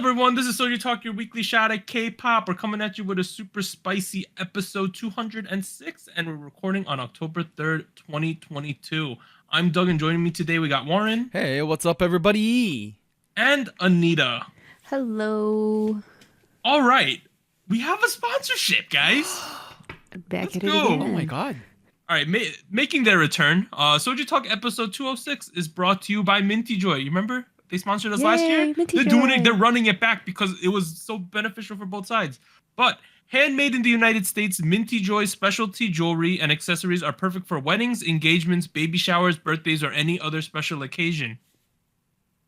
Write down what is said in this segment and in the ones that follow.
everyone? This is SojuTalk, your weekly shot at K-pop. We're coming at you with a super spicy episode 206, and we're recording on October 3rd, 2022. I'm Doug, and joining me today, we got Warren. Hey, what's up, everybody? And Anita. Hello. All right. We have a sponsorship, guys. Back Let's at it go. again. Oh my god. All right, making their return. SojuTalk episode 206 is brought to you by Minty Joy. You remember? They sponsored us last year. Minty They're doing Joy. it. They're running it back because it was so beneficial for both sides. But handmade in the United States, Minty Joy specialty jewelry and accessories are perfect for weddings, engagements, baby showers, birthdays, or any other special occasion.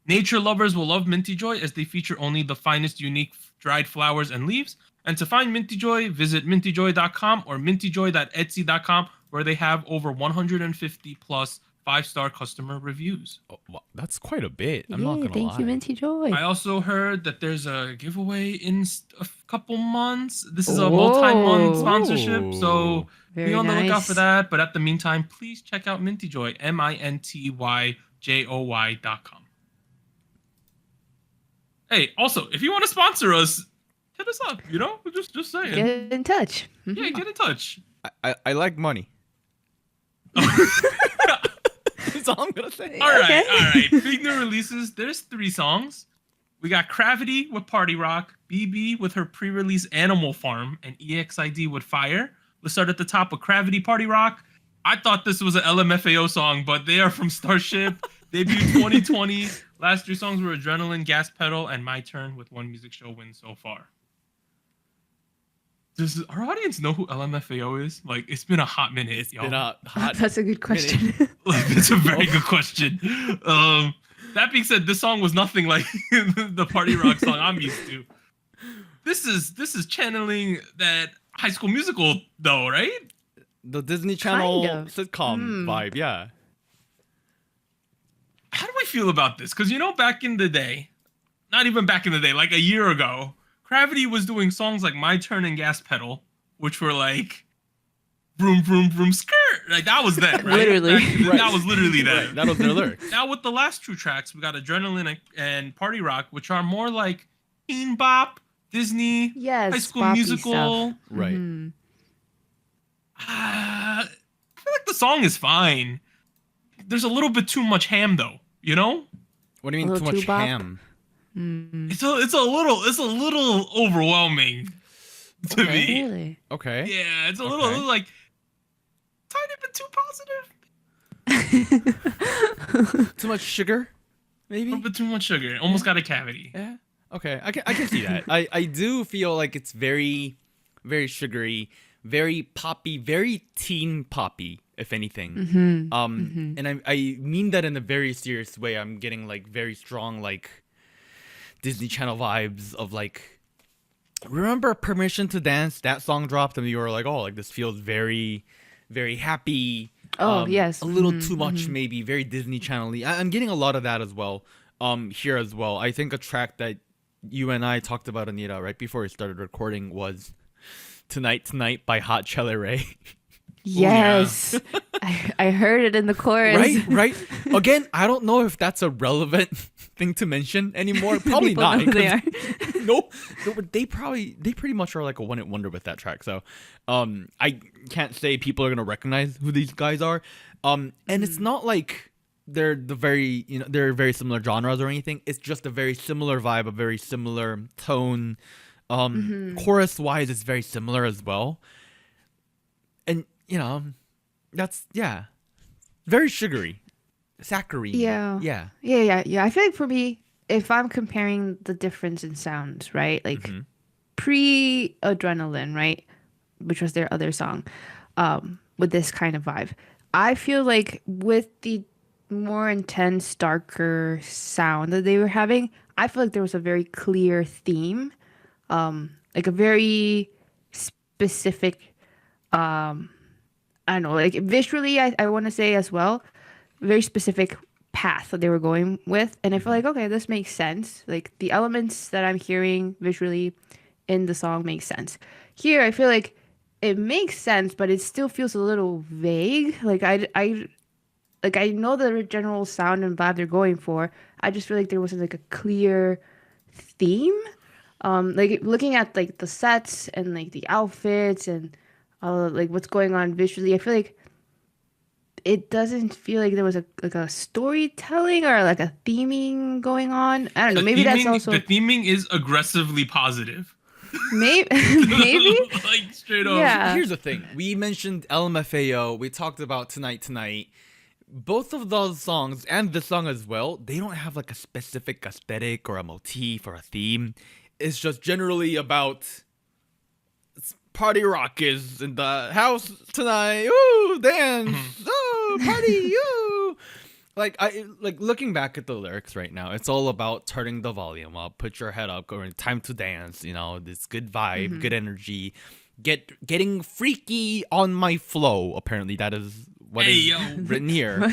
Nature lovers will love Minty Joy as they feature only the finest unique dried flowers and leaves. And to find Minty Joy, visit mintyjoy.com or mintyjoy.etsy.com, where they have over 150 plus 5-star customer reviews. Oh, wow, that's quite a bit. I'm not gonna lie. Thank you, Minty Joy. I also heard that there's a giveaway in a couple months. This is a multi-month sponsorship, so be on the lookout for that. But at the meantime, please check out Minty Joy, MINTYJOY.com. Hey, also, if you want to sponsor us, hit us up. You know, just saying. Get in touch. Yeah, get in touch. I like money. That's all I'm gonna say. All right. Big new releases. There's 3 songs. We got Cravity with Party Rock, BIBI with her pre-release Animal Farm, and EXID with Fire. Let's start at the top with Cravity, Party Rock. I thought this was an LMFAO song, but they are from Starship. Debuted 2020. Last 3 songs were Adrenaline, Gas Pedal, and My Turn with 1 music show win so far. Does our audience know who LMFAO is? Like, it's been a hot minute, y'all. That's a good question. It's a very good question. That being said, this song was nothing like the Party Rock song I'm used to. This is channeling that High School Musical, though, right? The Disney Channel Kind of. sitcom vibe, yeah. How do we feel about this? Because, you know, back in the day, not even back in the day, like a year ago, Cravity was doing songs like My Turn and Gas Pedal, which were like, vroom, vroom, vroom, skirt. Like, that was them, right? Literally. That was literally them. Right, that was their lyrics. Now with the last 2 tracks, we got Adrenaline and Party Rock, which are more like teen bop, Disney, Yes, High School boppy Musical. stuff. Right. Mhm. I feel like the song is fine. There's a little bit too much ham, though. You know? What do you A mean too little much too bop? ham? It's a little overwhelming to me. Really? Okay. Yeah, it's a Okay. little like tiny bit too positive. Too much sugar? A Maybe? little bit too much sugar. Almost got a cavity. Yeah. Okay. I can see that. I do feel like it's very, very sugary, very poppy, very teen poppy, if anything. And I mean that in a very serious way. I'm getting like very strong like Disney Channel vibes of like, remember Permission to Dance? That song dropped and you were like, oh, like this feels very, very happy. Oh, yes. A little too much, maybe very Disney Channel-y. I'm getting a lot of that as well. Here as well. I think a track that you and I talked about, Anita, right before we started recording was Tonight by Hot Chelle Ray. Yes. I heard it in the chorus. Right. Again, I don't know if that's a relevant thing to mention anymore. Probably People not. know who they are. No, they pretty much are like a one-hit wonder with that track. So, I can't say people are gonna recognize who these guys are. And it's not like they're they're very similar genres or anything. It's just a very similar vibe, a very similar tone. Chorus-wise, it's very similar as well. And that's very sugary, saccharine. Yeah. I feel like for me, if I'm comparing the difference in sounds, right, like pre-Adrenaline, right, which was their other song, with this kind of vibe, I feel like with the more intense, darker sound that they were having, I feel like there was a very clear theme, like a very specific, I don't know, like visually, I want to say as well, very specific path that they were going with. And I feel like, okay, this makes sense. Like the elements that I'm hearing visually in the song make sense. Here, I feel like it makes sense, but it still feels a little vague. Like I know the general sound and vibe they're going for. I just feel like there wasn't like a clear theme. Like looking at like the sets and like the outfits and like what's going on visually, I feel like it doesn't feel like there was a storytelling or like a theming going on. I don't know. Maybe that's also the theming is aggressively positive. maybe maybe Like straight up. Yeah. Here's the thing. We mentioned LMFAO. We talked about Tonight. Both of those songs and this song as well, they don't have like a specific aesthetic or a motif or a theme. It's just generally about party rock is in the house tonight. Ooh, dance. Oh, party. Ooh. Like looking back at the lyrics right now, it's all about turning the volume up, put your head up, going time to dance, this good vibe, good energy, getting freaky on my flow. Apparently that is what is written here.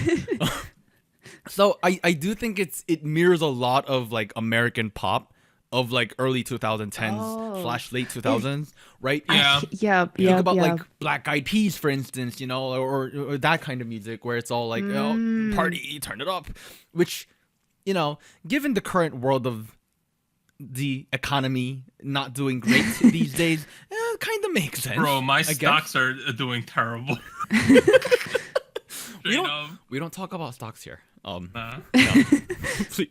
So I do think it mirrors a lot of like American pop of like early 2010s / late 2000s, right? Yeah. Think about like Black Eyed Peas, for instance, or that kind of music where it's all like, party, turn it up, which, given the current world of the economy not doing great these days, kind of makes sense. Bro, my I stocks are doing terrible. We don't talk about stocks here. No, please.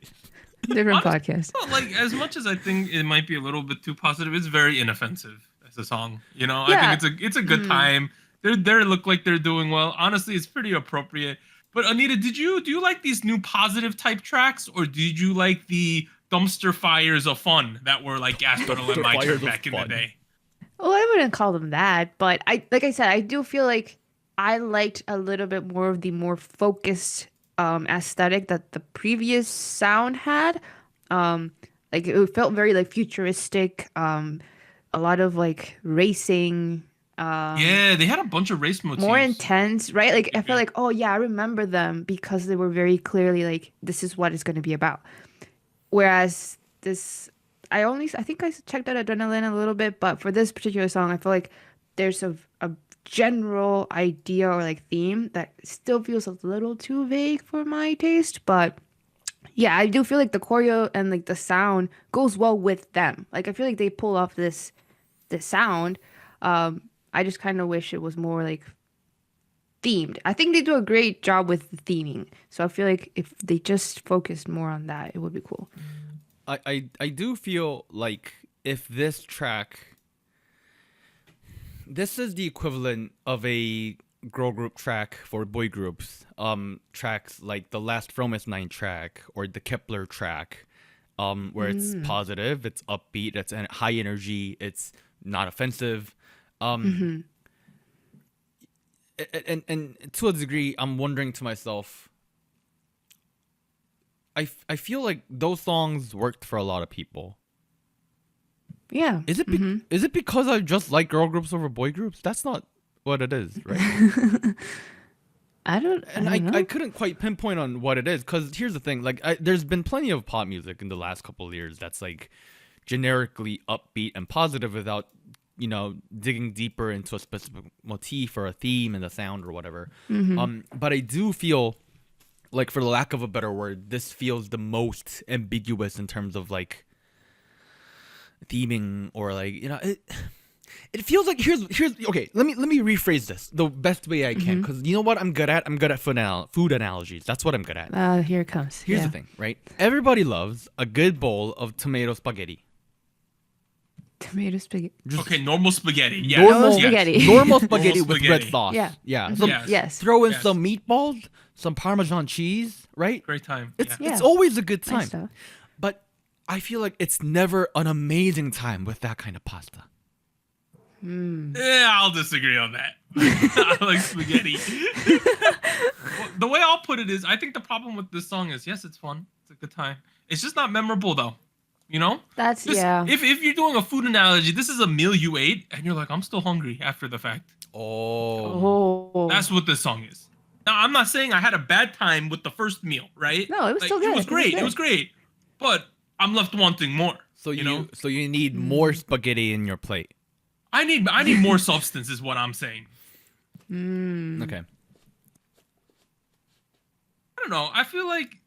Different podcast. Well, like as much as I think it might be a little bit too positive, it's very inoffensive as a song. I think it's a good time. They look like they're doing well. Honestly, it's pretty appropriate. But Anita, do you like these new positive type tracks, or did you like the dumpster fires of fun that were like gas pedal and my turn back in the day? Well, I wouldn't call them that, but like I said, I do feel like I liked a little bit more of the more focused aesthetic that the previous sound had. Like it felt very like futuristic, a lot of like racing. Yeah, they had a bunch of race motifs. More intense, right? Like I feel like, oh yeah, I remember them because they were very clearly like this is what it's going to be about. Whereas this, I think I checked out Adrenaline a little bit, but for this particular song, I feel like there's a general idea or like theme that still feels a little too vague for my taste. But yeah, I do feel like the choreo and like the sound goes well with them. Like I feel like they pull off this sound. I just kind of wish it was more like themed. I think they do a great job with the theming. So I feel like if they just focused more on that, it would be cool. I do feel like if this is the equivalent of a girl group track for boy groups. Tracks like the last Fromis 9 track or the Kepler track, where it's positive, it's upbeat, it's high energy, it's not offensive. And to a degree, I'm wondering to myself, I feel like those songs worked for a lot of people. Yeah. Is it because I just like girl groups over boy groups? That's not what it is, right? I don't know. I couldn't quite pinpoint on what it is, because here's the thing, like there's been plenty of pop music in the last couple of years that's like generically upbeat and positive without digging deeper into a specific motif or a theme and the sound or whatever. But I do feel like, for the lack of a better word, this feels the most ambiguous in terms of like theming, or like it feels like here's okay, let me rephrase this the best way I can, because you know what I'm good at food analogies. That's what I'm good at. Here it comes. Here's the thing, right? Everybody loves a good bowl of tomato spaghetti. Tomato spaghetti. Okay, normal spaghetti. Yes. Normal spaghetti. Normal spaghetti with red sauce. Yeah. So Yes. throw in some meatballs, some Parmesan cheese, right? Great time. It's always a good time. Nice stuff. But I feel like it's never an amazing time with that kind of pasta. Yeah, I'll disagree on that. I like spaghetti. The way I'll put it is, I think the problem with this song is, yes, it's fun. It's a good time. It's just not memorable, though. That's If you're doing a food analogy, this is a meal you ate, and you're like, I'm still hungry after the fact. Oh. That's what this song is. Now, I'm not saying I had a bad time with the first meal, right? No, it was still good. It was great. It was great. But I'm left wanting more. So you need more spaghetti in your plate. I need more substance, is what I'm saying. Okay. I don't know. I feel like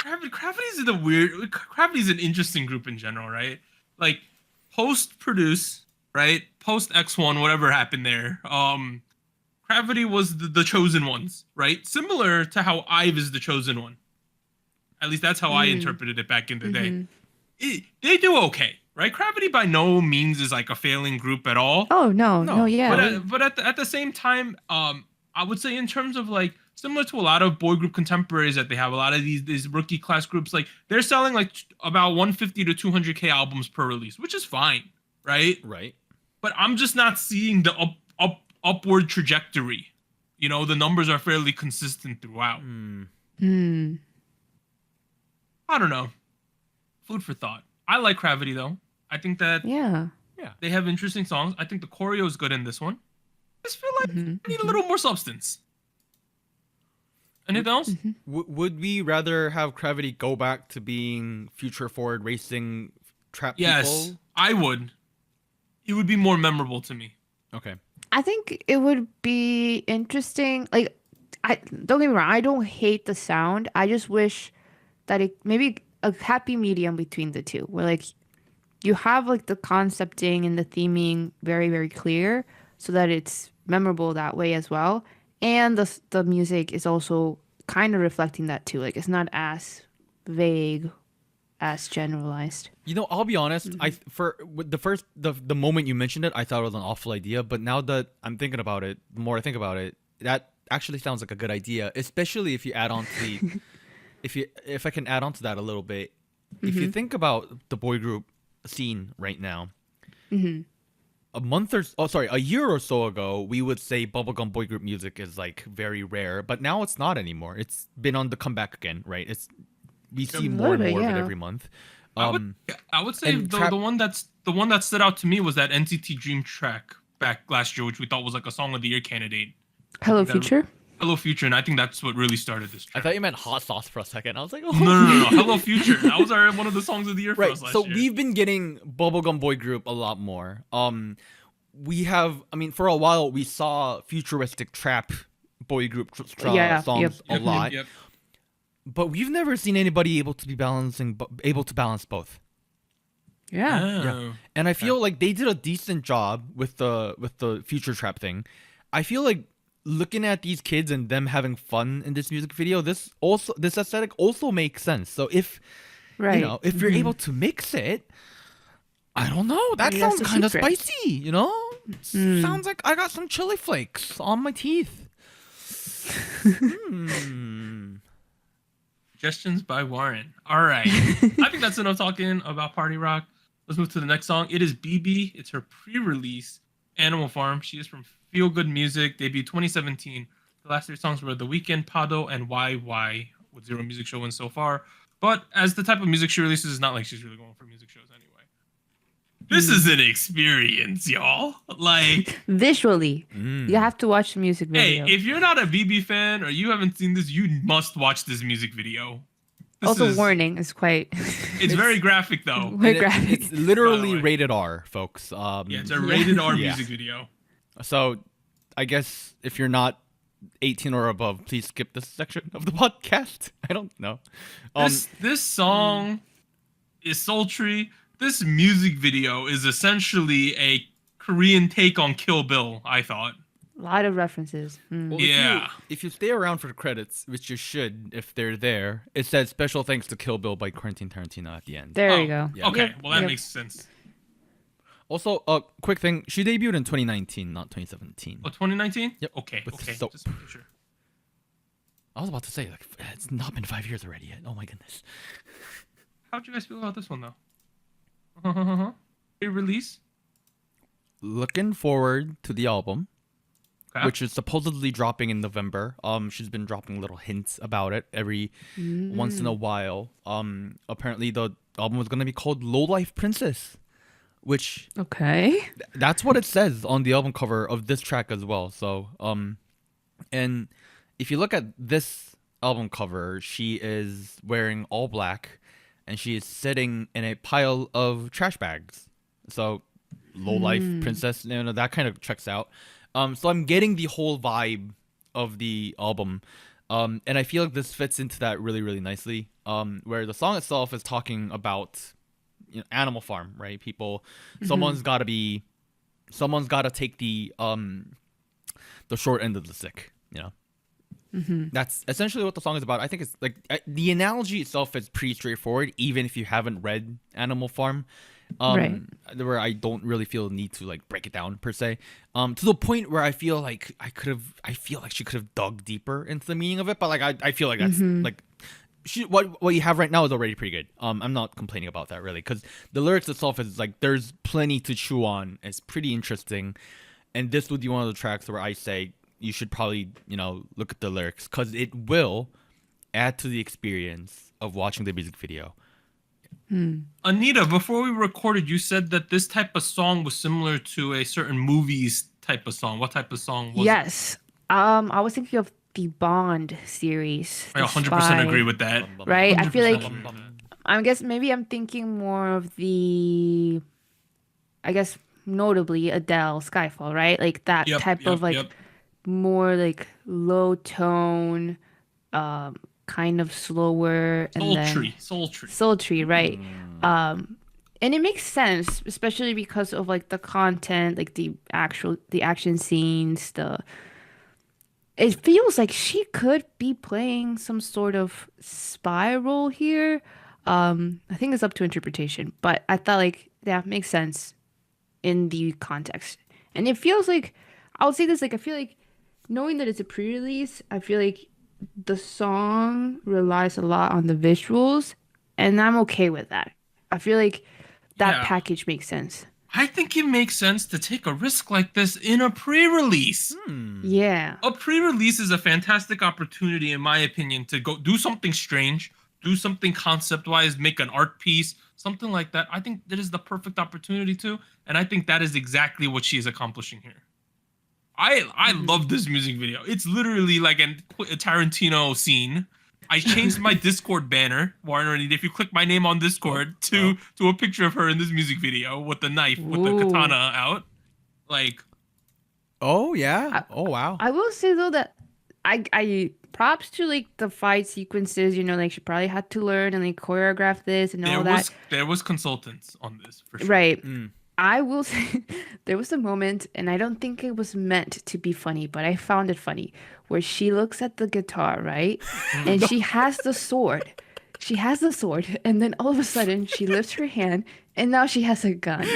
Gravity's in the weird. Gravity's an interesting group in general, right? Like post Produce, right? Post X1, whatever happened there. Gravity was the chosen ones, right? Similar to how IVE is the chosen one. At least that's how I interpreted it back in the day. They do okay, right? Gravity by no means is like a failing group at all. Oh no, yeah. But at the same time, I would say in terms of like similar to a lot of boy group contemporaries that they have, a lot of these rookie class groups, like they're selling like about 150 to 200K albums per release, which is fine, right? Right. But I'm just not seeing the upward trajectory. You know, the numbers are fairly consistent throughout. I don't know. Food for thought. I like Gravity though. I think that they have interesting songs. I think the choreo is good in this one. I just feel like I need a little more substance. Anything else? Would we rather have Cravity go back to being future forward racing trap Yes, people? I would. It would be more memorable to me. Okay. I think it would be interesting. Like, don't get me wrong. I don't hate the sound. I just wish that it maybe a happy medium between the two, where like you have like the concepting and the theming very very clear, so that it's memorable that way as well. And the music is also kind of reflecting that too. Like it's not as vague, as generalized. You know, I'll be honest. The moment you mentioned it, I thought it was an awful idea. But now that I'm thinking about it, the more I think about it, that actually sounds like a good idea. Especially if you add on to the, if I can add on to that a little bit. If you think about the boy group scene right now, a year or so ago, we would say bubblegum boy group music is like very rare, but now it's not anymore. It's been on the comeback again, right? We see more and more of it every month. I would say the one that stood out to me was that NCT Dream track back last year, which we thought was like a song of the year candidate. Hello Future. Hello Future, and I think that's what really started this track. I thought you meant Hot Sauce for a second. I was like, oh. No. Hello Future. That was one of the songs of the year for us last year. So we've been getting bubblegum boy group a lot more. We have, for a while we saw futuristic trap boy group songs a lot. Yep. But we've never seen anybody able to balance both. Yeah. And I feel like they did a decent job with the future trap thing. I feel like looking at these kids and them having fun in this music video, this aesthetic also makes sense. So if if you're able to mix it, I don't know, that sounds kind of spicy, you know? Sounds like I got some chili flakes on my teeth. Suggestions by Warren. All right. I think that's enough talking about Party Rock. Let's move to the next song. It is BIBI. It's her pre-release, Animal Farm. She is from Feel Good Music, debuted 2017. The last 3 songs were The Weeknd, Pado, and YY, with 0 music show wins so far. But as the type of music she releases, it's not like she's really going for music shows anyway. This is an experience, y'all. Like visually, you have to watch the music video. Hey, if you're not a BIBI fan or you haven't seen this, you must watch this music video. Warning, it's quite. It's very graphic though. Graphic. It's literally rated R, folks. It's a rated R music video. So, I guess if you're not 18 or above, please skip this section of the podcast. I don't know. This song is sultry. This music video is essentially a Korean take on Kill Bill, I thought. A lot of references. Well, if you stay around for the credits, which you should if they're there, it says special thanks to Kill Bill by Quentin Tarantino at the end. There you go. Yeah. Okay, well that makes sense. Also, a quick thing, she debuted in 2019, not 2017. Oh, 2019? Yep. Okay, With okay. Soap. Just making sure. I was about to say, like, it's not been 5 years already yet. Oh my goodness. How'd you guys feel about this one though? Release? Looking forward to the album, Okay. which is supposedly dropping in November. She's been dropping little hints about it every once in a while. Apparently the album was gonna be called Low Life Princess, which that's what it says on the album cover of this track as well. So and if you look at this album cover, she is wearing all black and she is sitting in a pile of trash bags. So Low Life Princess, that kind of checks out. So I'm getting the whole vibe of the album. And I feel like this fits into that really, really nicely. where the song itself is talking about Animal Farm, right? People, someone's got to take the short end of the stick, That's essentially what the song is about. I think it's like the analogy itself is pretty straightforward, even if you haven't read Animal Farm. Right. Where I don't really feel the need to like break it down per se, to the point where I feel like she could have dug deeper into the meaning of it, but like I feel like that's like what you have right now is already pretty good. I'm not complaining about that really, because the lyrics itself is like there's plenty to chew on. It's pretty interesting, and this would be one of the tracks where I say you should probably look at the lyrics, because it will add to the experience of watching the music video. Anita, before we recorded, you said that this type of song was similar to a certain movie's type of song. What type of song was it? Yes. I was thinking of the Bond series. I the 100% Spy, agree with that. Right? I feel like 100%. I guess maybe I'm thinking more of the, I guess notably Adele, Skyfall, right? Like that type of like more like low tone, kind of slower and sultry, right? And it makes sense, especially because of like the content, like the action scenes. It feels like she could be playing some sort of spy role here. I think it's up to interpretation, but I thought like makes sense in the context. And it feels like, I'll say this, like I feel like knowing that it's a pre-release, I feel like the song relies a lot on the visuals, and I'm okay with that. I feel like that package makes sense. I think it makes sense to take a risk like this in a pre-release. Yeah. A pre-release is a fantastic opportunity, in my opinion, to go do something strange, do something concept-wise, make an art piece, something like that. I think that is the perfect opportunity to, and I think that is exactly what she is accomplishing here. I love this music video. It's literally like a Tarantino scene. I changed my Discord banner, Warner, and if you click my name on Discord to a picture of her in this music video with the knife, with the katana out. Like, oh yeah. Oh wow. I will say though that I props to like the fight sequences, like she probably had to learn and like choreograph this and all that. There was consultants on this for sure. Right. I will say there was a moment, and I don't think it was meant to be funny, but I found it funny, where she looks at the guitar, right? And she has the sword. She has the sword, and then all of a sudden she lifts her hand, and now she has a gun.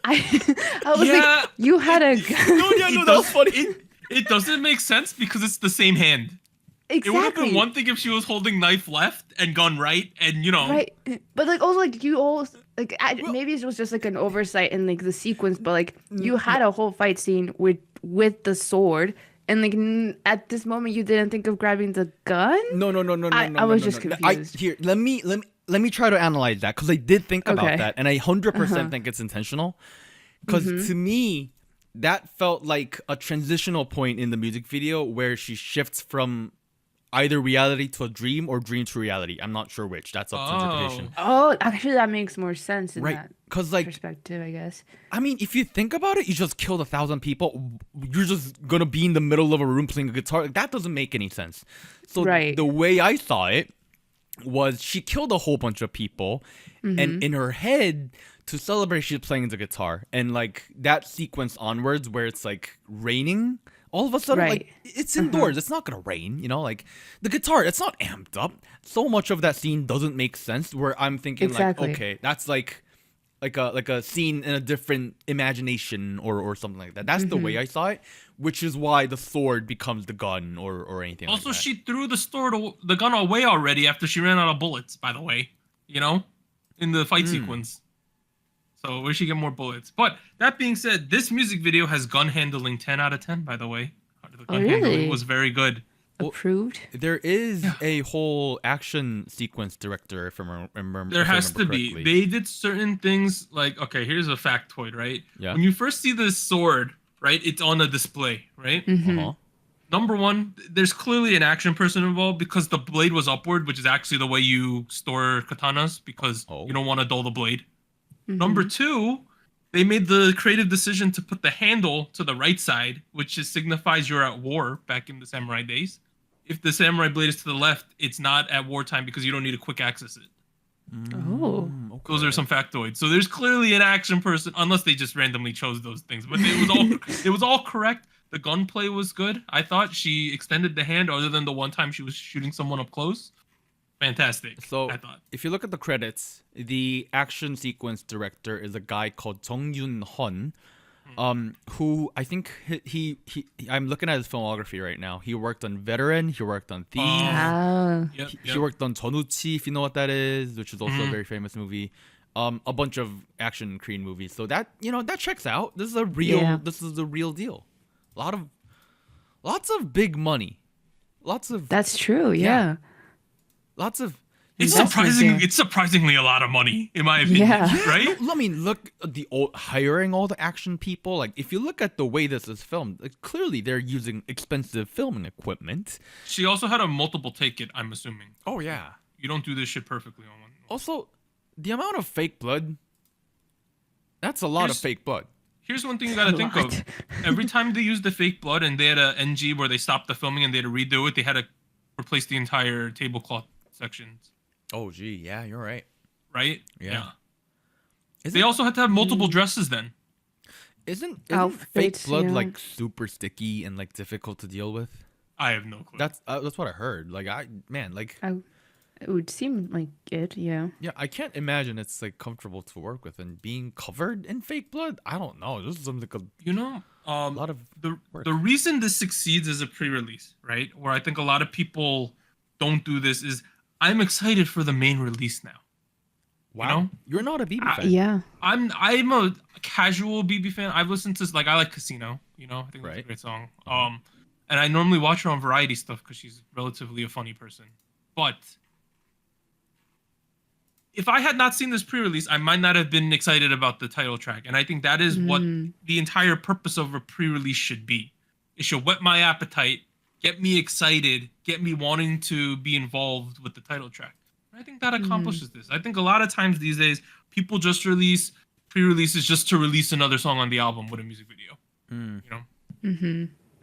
I was like, you had a gun. No, that was funny. It doesn't make sense because it's the same hand. Exactly. It would have been one thing if she was holding knife left and gun right, and right. But like also like you always like maybe it was just like an oversight in like the sequence, but like you had a whole fight scene with the sword, and like at this moment you didn't think of grabbing the gun. No. I was just confused. Here, let me try to analyze that, because I did think about that, and I 100% think it's intentional. Because to me, that felt like a transitional point in the music video where she shifts from either reality to a dream or dream to reality. I'm not sure which. That's up to interpretation. Oh, actually, that makes more sense in that like, perspective, I guess. I mean, if you think about it, you just killed 1,000 people. You're just gonna be in the middle of a room playing a guitar. Like, that doesn't make any sense. So the way I saw it was she killed a whole bunch of people, and in her head, to celebrate, she's playing the guitar. And like that sequence onwards where it's like raining, all of a sudden, like it's indoors. It's not gonna rain, like the guitar. It's not amped up. So much of that scene doesn't make sense. Where I'm thinking like, okay, that's like a scene in a different imagination or something like that. That's the way I saw it, which is why the sword becomes the gun or anything. Also, like that. she threw the gun away already after she ran out of bullets. By the way, in the fight sequence. So where she get more bullets? But that being said, this music video has gun handling 10 out of 10. By the way, the gun handling was very good. Approved. There is a whole action sequence director, if I remember. There has to be. They did certain things like, okay, here's a factoid, right? Yeah. When you first see this sword, right, it's on a display, right? Number one, there's clearly an action person involved because the blade was upward, which is actually the way you store katanas because you don't want to dull the blade. Number two, they made the creative decision to put the handle to the right side, which signifies you're at war back in the samurai days. if the samurai blade is to the left, it's not at wartime because you don't need to quick access it. Oh. Okay. Those are some factoids. So there's clearly an action person, unless they just randomly chose those things. But it was all correct. The gunplay was good. I thought she extended the hand, other than the one time she was shooting someone up close. Fantastic. So I thought. if you look at the credits, the action sequence director is a guy called Jung Yun Hon, who I think he I'm looking at his filmography right now. He worked on Veteran, he worked on Thief, Ah. Yep, he worked on Chonuchi, if you know what that is, which is also a very famous movie. A bunch of action Korean movies. So that that checks out. This is a real deal. Lots of big money. Lots of That's true. Yeah. lots of It's Investment surprising. there. It's surprisingly a lot of money, in my opinion. Yeah. Right? I mean, look at hiring all the action people. Like, if you look at the way this is filmed, like, clearly they're using expensive filming equipment. She also had a multiple take it. I'm assuming. Oh yeah. You don't do this shit perfectly on one. Also, the amount of fake blood. That's a lot of Here's- fake blood. Here's one thing you gotta think of. lot. Every time they used the fake blood and they had a NG where they stopped the filming and they had to redo it, they had to replace the entire tablecloth sections. Oh gee, yeah, you're right. Right? Yeah. They also had to have multiple dresses then. Isn't fake Outfits, blood yeah. like super sticky and like difficult to deal with? I have no clue. That's what I heard. Like It would seem like it. Yeah. yeah, I can't imagine it's like comfortable to work with, and being covered in fake blood. I don't know. This is something like You know, a lot of work. the reason this succeeds as a pre-release, right? Where I think a lot of people don't do this is I'm excited for the main release now. Wow, You know? you're not a BB fan. Yeah. I'm a casual BB fan. I've listened to I like Casino, you know. I think that's Right. a great song. And I normally watch her on variety stuff because she's relatively a funny person. But if I had not seen this pre-release, I might not have been excited about the title track. And I think that is what the entire purpose of a pre-release should be. It should whet my appetite, get me excited, get me wanting to be involved with the title track. I think that accomplishes this. I think a lot of times these days, people just release pre-releases just to release another song on the album with a music video. You know?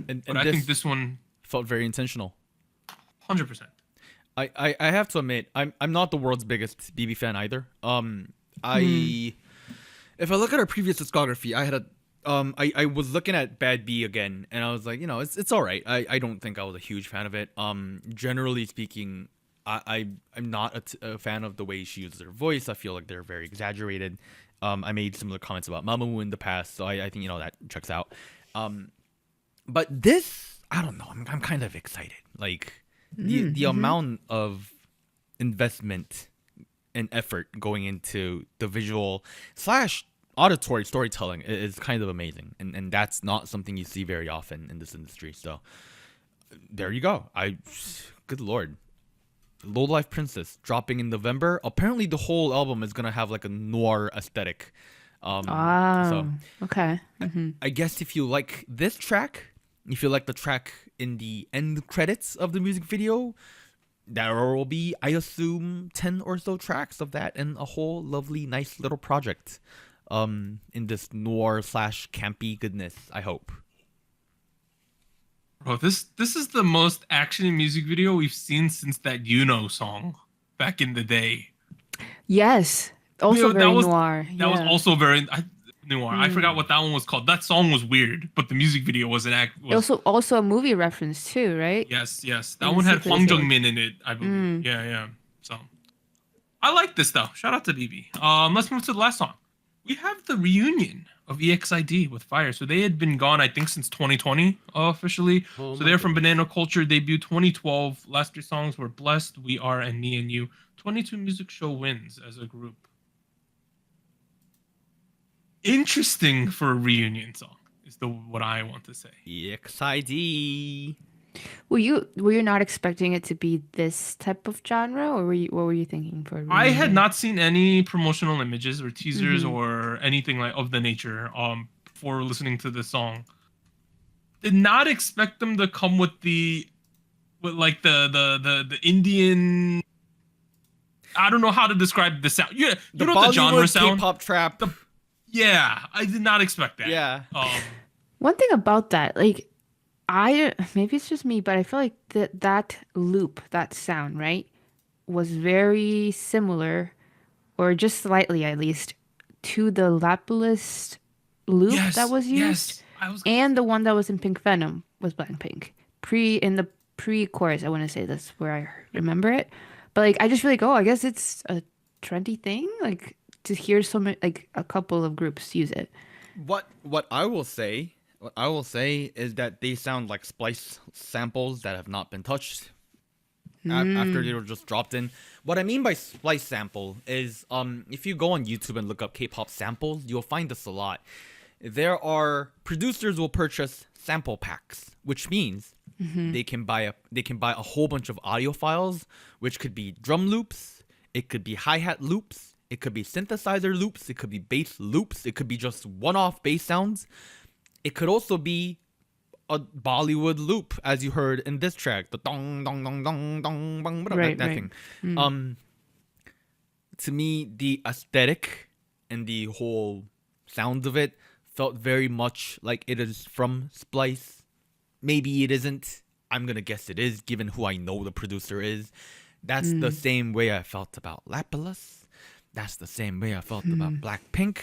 And But I think this one, felt very intentional. 100%. I have to admit, I'm not the world's biggest BB fan either. If I look at our previous discography, I had a I was looking at Bad B again, and I was like, it's all right. I don't think I was a huge fan of it. Generally speaking, I'm not a fan of the way she uses her voice. I feel like they're very exaggerated. I made similar comments about Mamamoo in the past, so I think that checks out. But this, I don't know. I'm kind of excited. Like the amount of investment and effort going into the visual / auditory storytelling is kind of amazing, and that's not something you see very often in this industry. So there you go. Good lord. Low Life Princess dropping in November. Apparently the whole album is gonna have like a noir aesthetic. So Okay. I guess if you like this track, if you like the track in the end credits of the music video, there will be, I assume, 10 or so tracks of that and a whole lovely, nice little project in this noir / campy goodness, I hope. Bro, this is the most action music video we've seen since that song back in the day. Yes. Also that very was- noir. That was also very noir. I forgot what that one was called. That song was weird, but the music video was Also a movie reference too, right? Yes. That In one had sequence, Hwang yeah. Jung-min in it, I believe. Yeah. So I like this though. Shout out to BB. Let's move to the last song. We have the reunion of EXID with Fire. So they had been gone, I think, since 2020 officially. So they're from Banana Culture, debut 2012. Last 3 songs were Blessed, We Are, and Me and You. 22 music show wins as a group. Interesting for a reunion song is what I want to say. EXID. Were you not expecting it to be this type of genre, or what were you thinking for a reunion? I had not seen any promotional images or teasers or anything of the nature before listening to this song. Did not expect them to come with the Indian. I don't know how to describe the sound. Yeah, you know the genre sound. K-pop trap. Yeah, I did not expect that. Yeah. One thing about that, like, maybe it's just me, but I feel like that loop, that sound, right, was very similar, or just slightly at least, to the Lapillus loop that Yes, was used, yes. I was gonna and say. the one that was in Pink Venom was Blackpink. In the pre-chorus, I want to say that's where I remember it. But like, I just feel like, oh, I guess it's a trendy thing, like to hear so many, like a couple of groups use it. What I will say is that they sound like splice samples that have not been touched after they were just dropped in. What I mean by splice sample is if you go on YouTube and look up K-pop samples, you'll find this a lot. There are producers will purchase sample packs, which means they can buy a whole bunch of audio files, which could be drum loops, it could be hi-hat loops, it could be synthesizer loops, it could be bass loops, it could be just one-off bass sounds. It could also be a Bollywood loop, as you heard in this track, the dong dong dong dong dong bong, whatever, Right, that right. thing. To me, the aesthetic and the whole sound of it felt very much like it is from Splice. Maybe it isn't. I'm gonna guess it is, given who I know the producer is. That's the same way I felt about Lapillus. That's the same way I felt about Blackpink.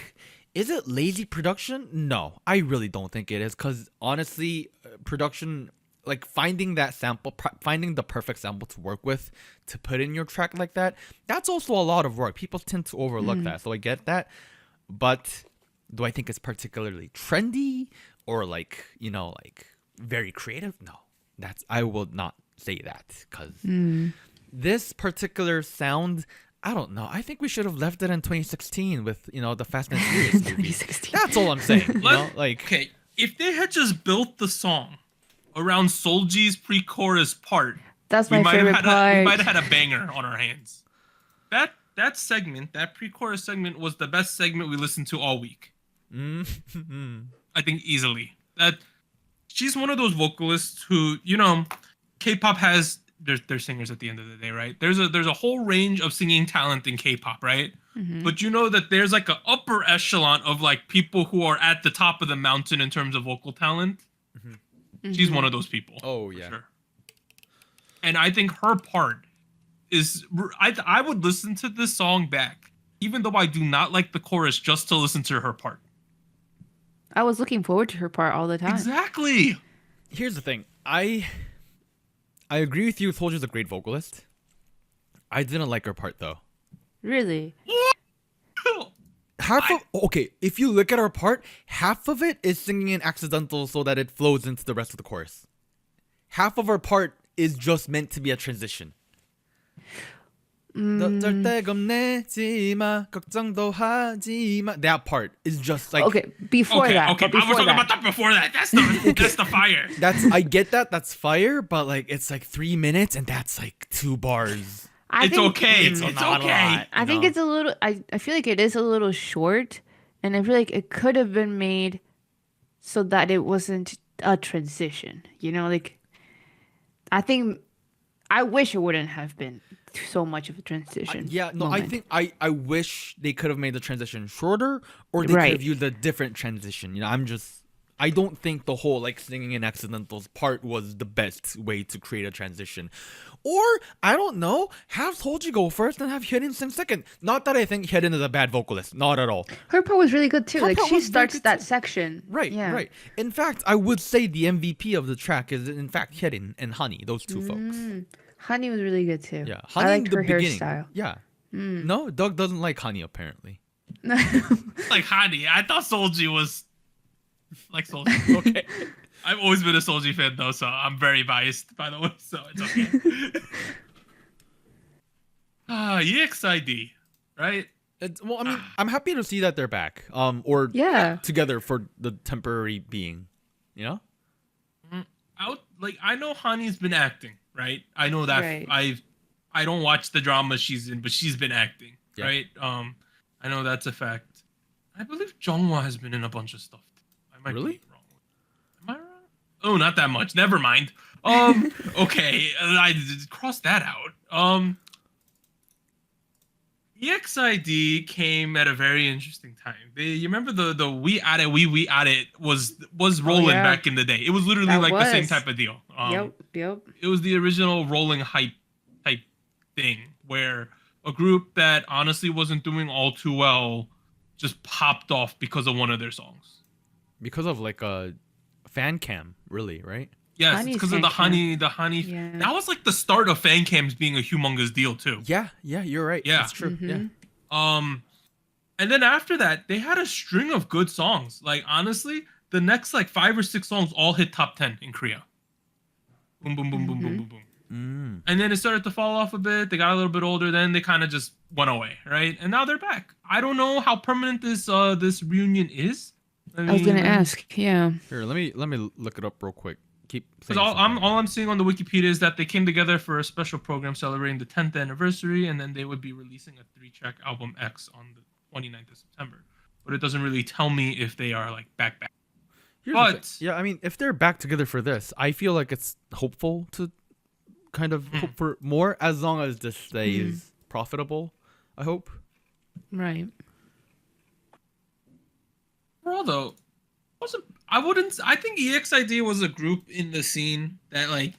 Is it lazy production? No, I really don't think it is. Cause honestly, production, like finding that sample, finding the perfect sample to work with to put in your track like that, that's also a lot of work. People tend to overlook that, so I get that. But do I think it's particularly trendy or like very creative? No, I will not say that because this particular sound, I don't know. I think we should have left it in 2016 with the Fast and Furious movie. 2016. That's all I'm saying. Okay, if they had just built the song around Solji's pre-chorus part, That's we my might favorite have had we might part. have had a banger on our hands. That segment, that pre-chorus segment, was the best segment we listened to all week. I think easily. That she's one of those vocalists who, K-pop has they're singers at the end of the day, right? There's a whole range of singing talent in K-pop, right? But you know that there's like an upper echelon of like people who are at the top of the mountain in terms of vocal talent. She's one of those people. Oh for yeah. sure. And I think her part is I would listen to this song back, even though I do not like the chorus, just to listen to her part. I was looking forward to her part all the time. Exactly. Here's the thing. I agree with you. Soldier's a great vocalist. I didn't like her part though. Really? If you look at her part, half of it is singing in accidental so that it flows into the rest of the chorus. Half of her part is just meant to be a transition. That part is just like Okay, before Okay, that. okay. But I was before talking that. about that before that. That's the fire. I get that's fire, but like it's like 3 minutes and that's like 2 bars. I It's think, okay. It's not a okay. lot. I think it's a little. I feel like it is a little short, and I feel like it could have been made so that it wasn't a transition. Like I wish it wouldn't have been so much of a transition. I moment. think I wish they could have made the transition shorter, or they Right. could have used a different transition. I don't think the whole like singing in accidentals part was the best way to create a transition. Or I don't know, have Solji go first and have Hyun sing second. Not that I think Hyun is a bad vocalist, not at all. Her part was really good too. Her Like part she was very starts good that too. section. Right, Yeah. right. In fact, I would say the MVP of the track is in fact Hyun and Honey, those two folks. Honey was really good too. Yeah, I Honey in liked the her beginning. hairstyle. Yeah. No, Doug doesn't like Honey apparently. Like Hani. I thought Solji was like Solji. Okay. I've always been a Solji fan though, so I'm very biased, by the way, so it's okay. EXID, right? Well, I mean, I'm happy to see that they're back. Or Yeah. together for the temporary being, I know Hani's been acting, right? I know that. Right. I don't watch the drama she's in, but she's been acting, Yeah. right? I know that's a fact. I believe Jongwha has been in a bunch of stuff. I might Really? be wrong. Am I wrong? Oh, not that much. Never mind. Okay, I crossed that out. EXID came at a very interesting time. You remember the we at it was rolling yeah. back in the day. It was literally That like the same was. type of deal. Yep. It was the original rolling hype type thing where a group that honestly wasn't doing all too well just popped off because of one of their songs. Because of like a fan cam, really, right? Yes, Honey's because of fan the cam. honey. Yeah. That was like the start of fan cams being a humongous deal too. Yeah, you're right. Yeah. That's true. Yeah. And then after that, they had a string of good songs. Like honestly, the next like 5 or 6 songs all hit top 10 in Korea. Boom, boom, boom, boom, boom, boom, boom. And then it started to fall off a bit. They got a little bit older. Then they kind of just went away, right? And now they're back. I don't know how permanent this reunion is. I was gonna ask. Yeah. Here, let me look it up real quick. Keep. Because all I'm seeing on the Wikipedia is that they came together for a special program celebrating the 10th anniversary, and then they would be releasing a 3-track album X on the 29th of September. But it doesn't really tell me if they are like back. But yeah, I mean, if they're back together for this, I feel like it's hopeful to kind of hope for more, as long as this stays profitable. I hope. Right. overall though, I think EXID was a group in the scene that like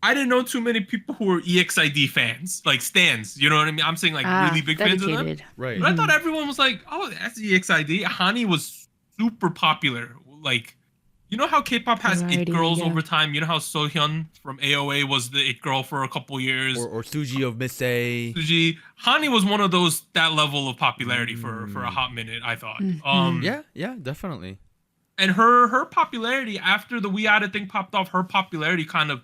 I didn't know too many people who were EXID fans, like stans. You know what I mean? I'm saying like really big fans of them. Right. But I thought everyone was like, oh, that's EXID. Hani was super popular. Like, you know how K-pop has it girls over time? You know how Sohyun from AOA was the it girl for a couple years? Or Suji of Miss A. Suji. Hani was one of those, that level of popularity for a hot minute, I thought. Yeah, definitely. And her popularity, after the We Added thing popped off, her popularity kind of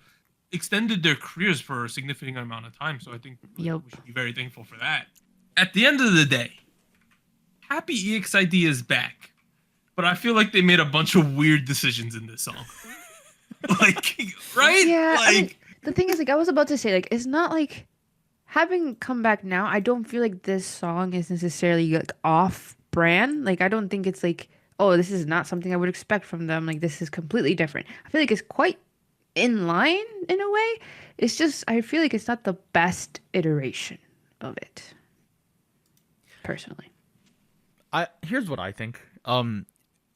extended their careers for a significant amount of time. So I think we should be very thankful for that. At the end of the day, happy EXID is back. But I feel like they made a bunch of weird decisions in this song. Like, right? Yeah, like, I mean, the thing is, like, I was about to say, like, it's not like having come back now, I don't feel like this song is necessarily like off brand. Like, I don't think it's like, oh, this is not something I would expect from them. Like, this is completely different. I feel like it's quite in line in a way. It's just, I feel like it's not the best iteration of it, personally. Here's what I think.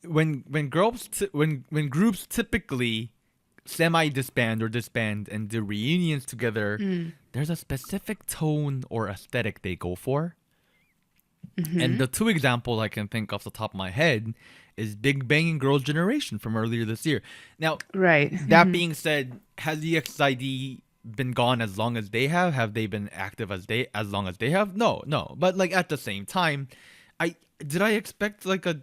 When groups typically semi disband or disband and do reunions together, there's a specific tone or aesthetic they go for. And the two examples I can think off the top of my head is Big Bang and Girls' Generation from earlier this year. Now, that being said, has the EXID been gone as long as they have? Have they been active as long as they have? No. But like at the same time, I expect like a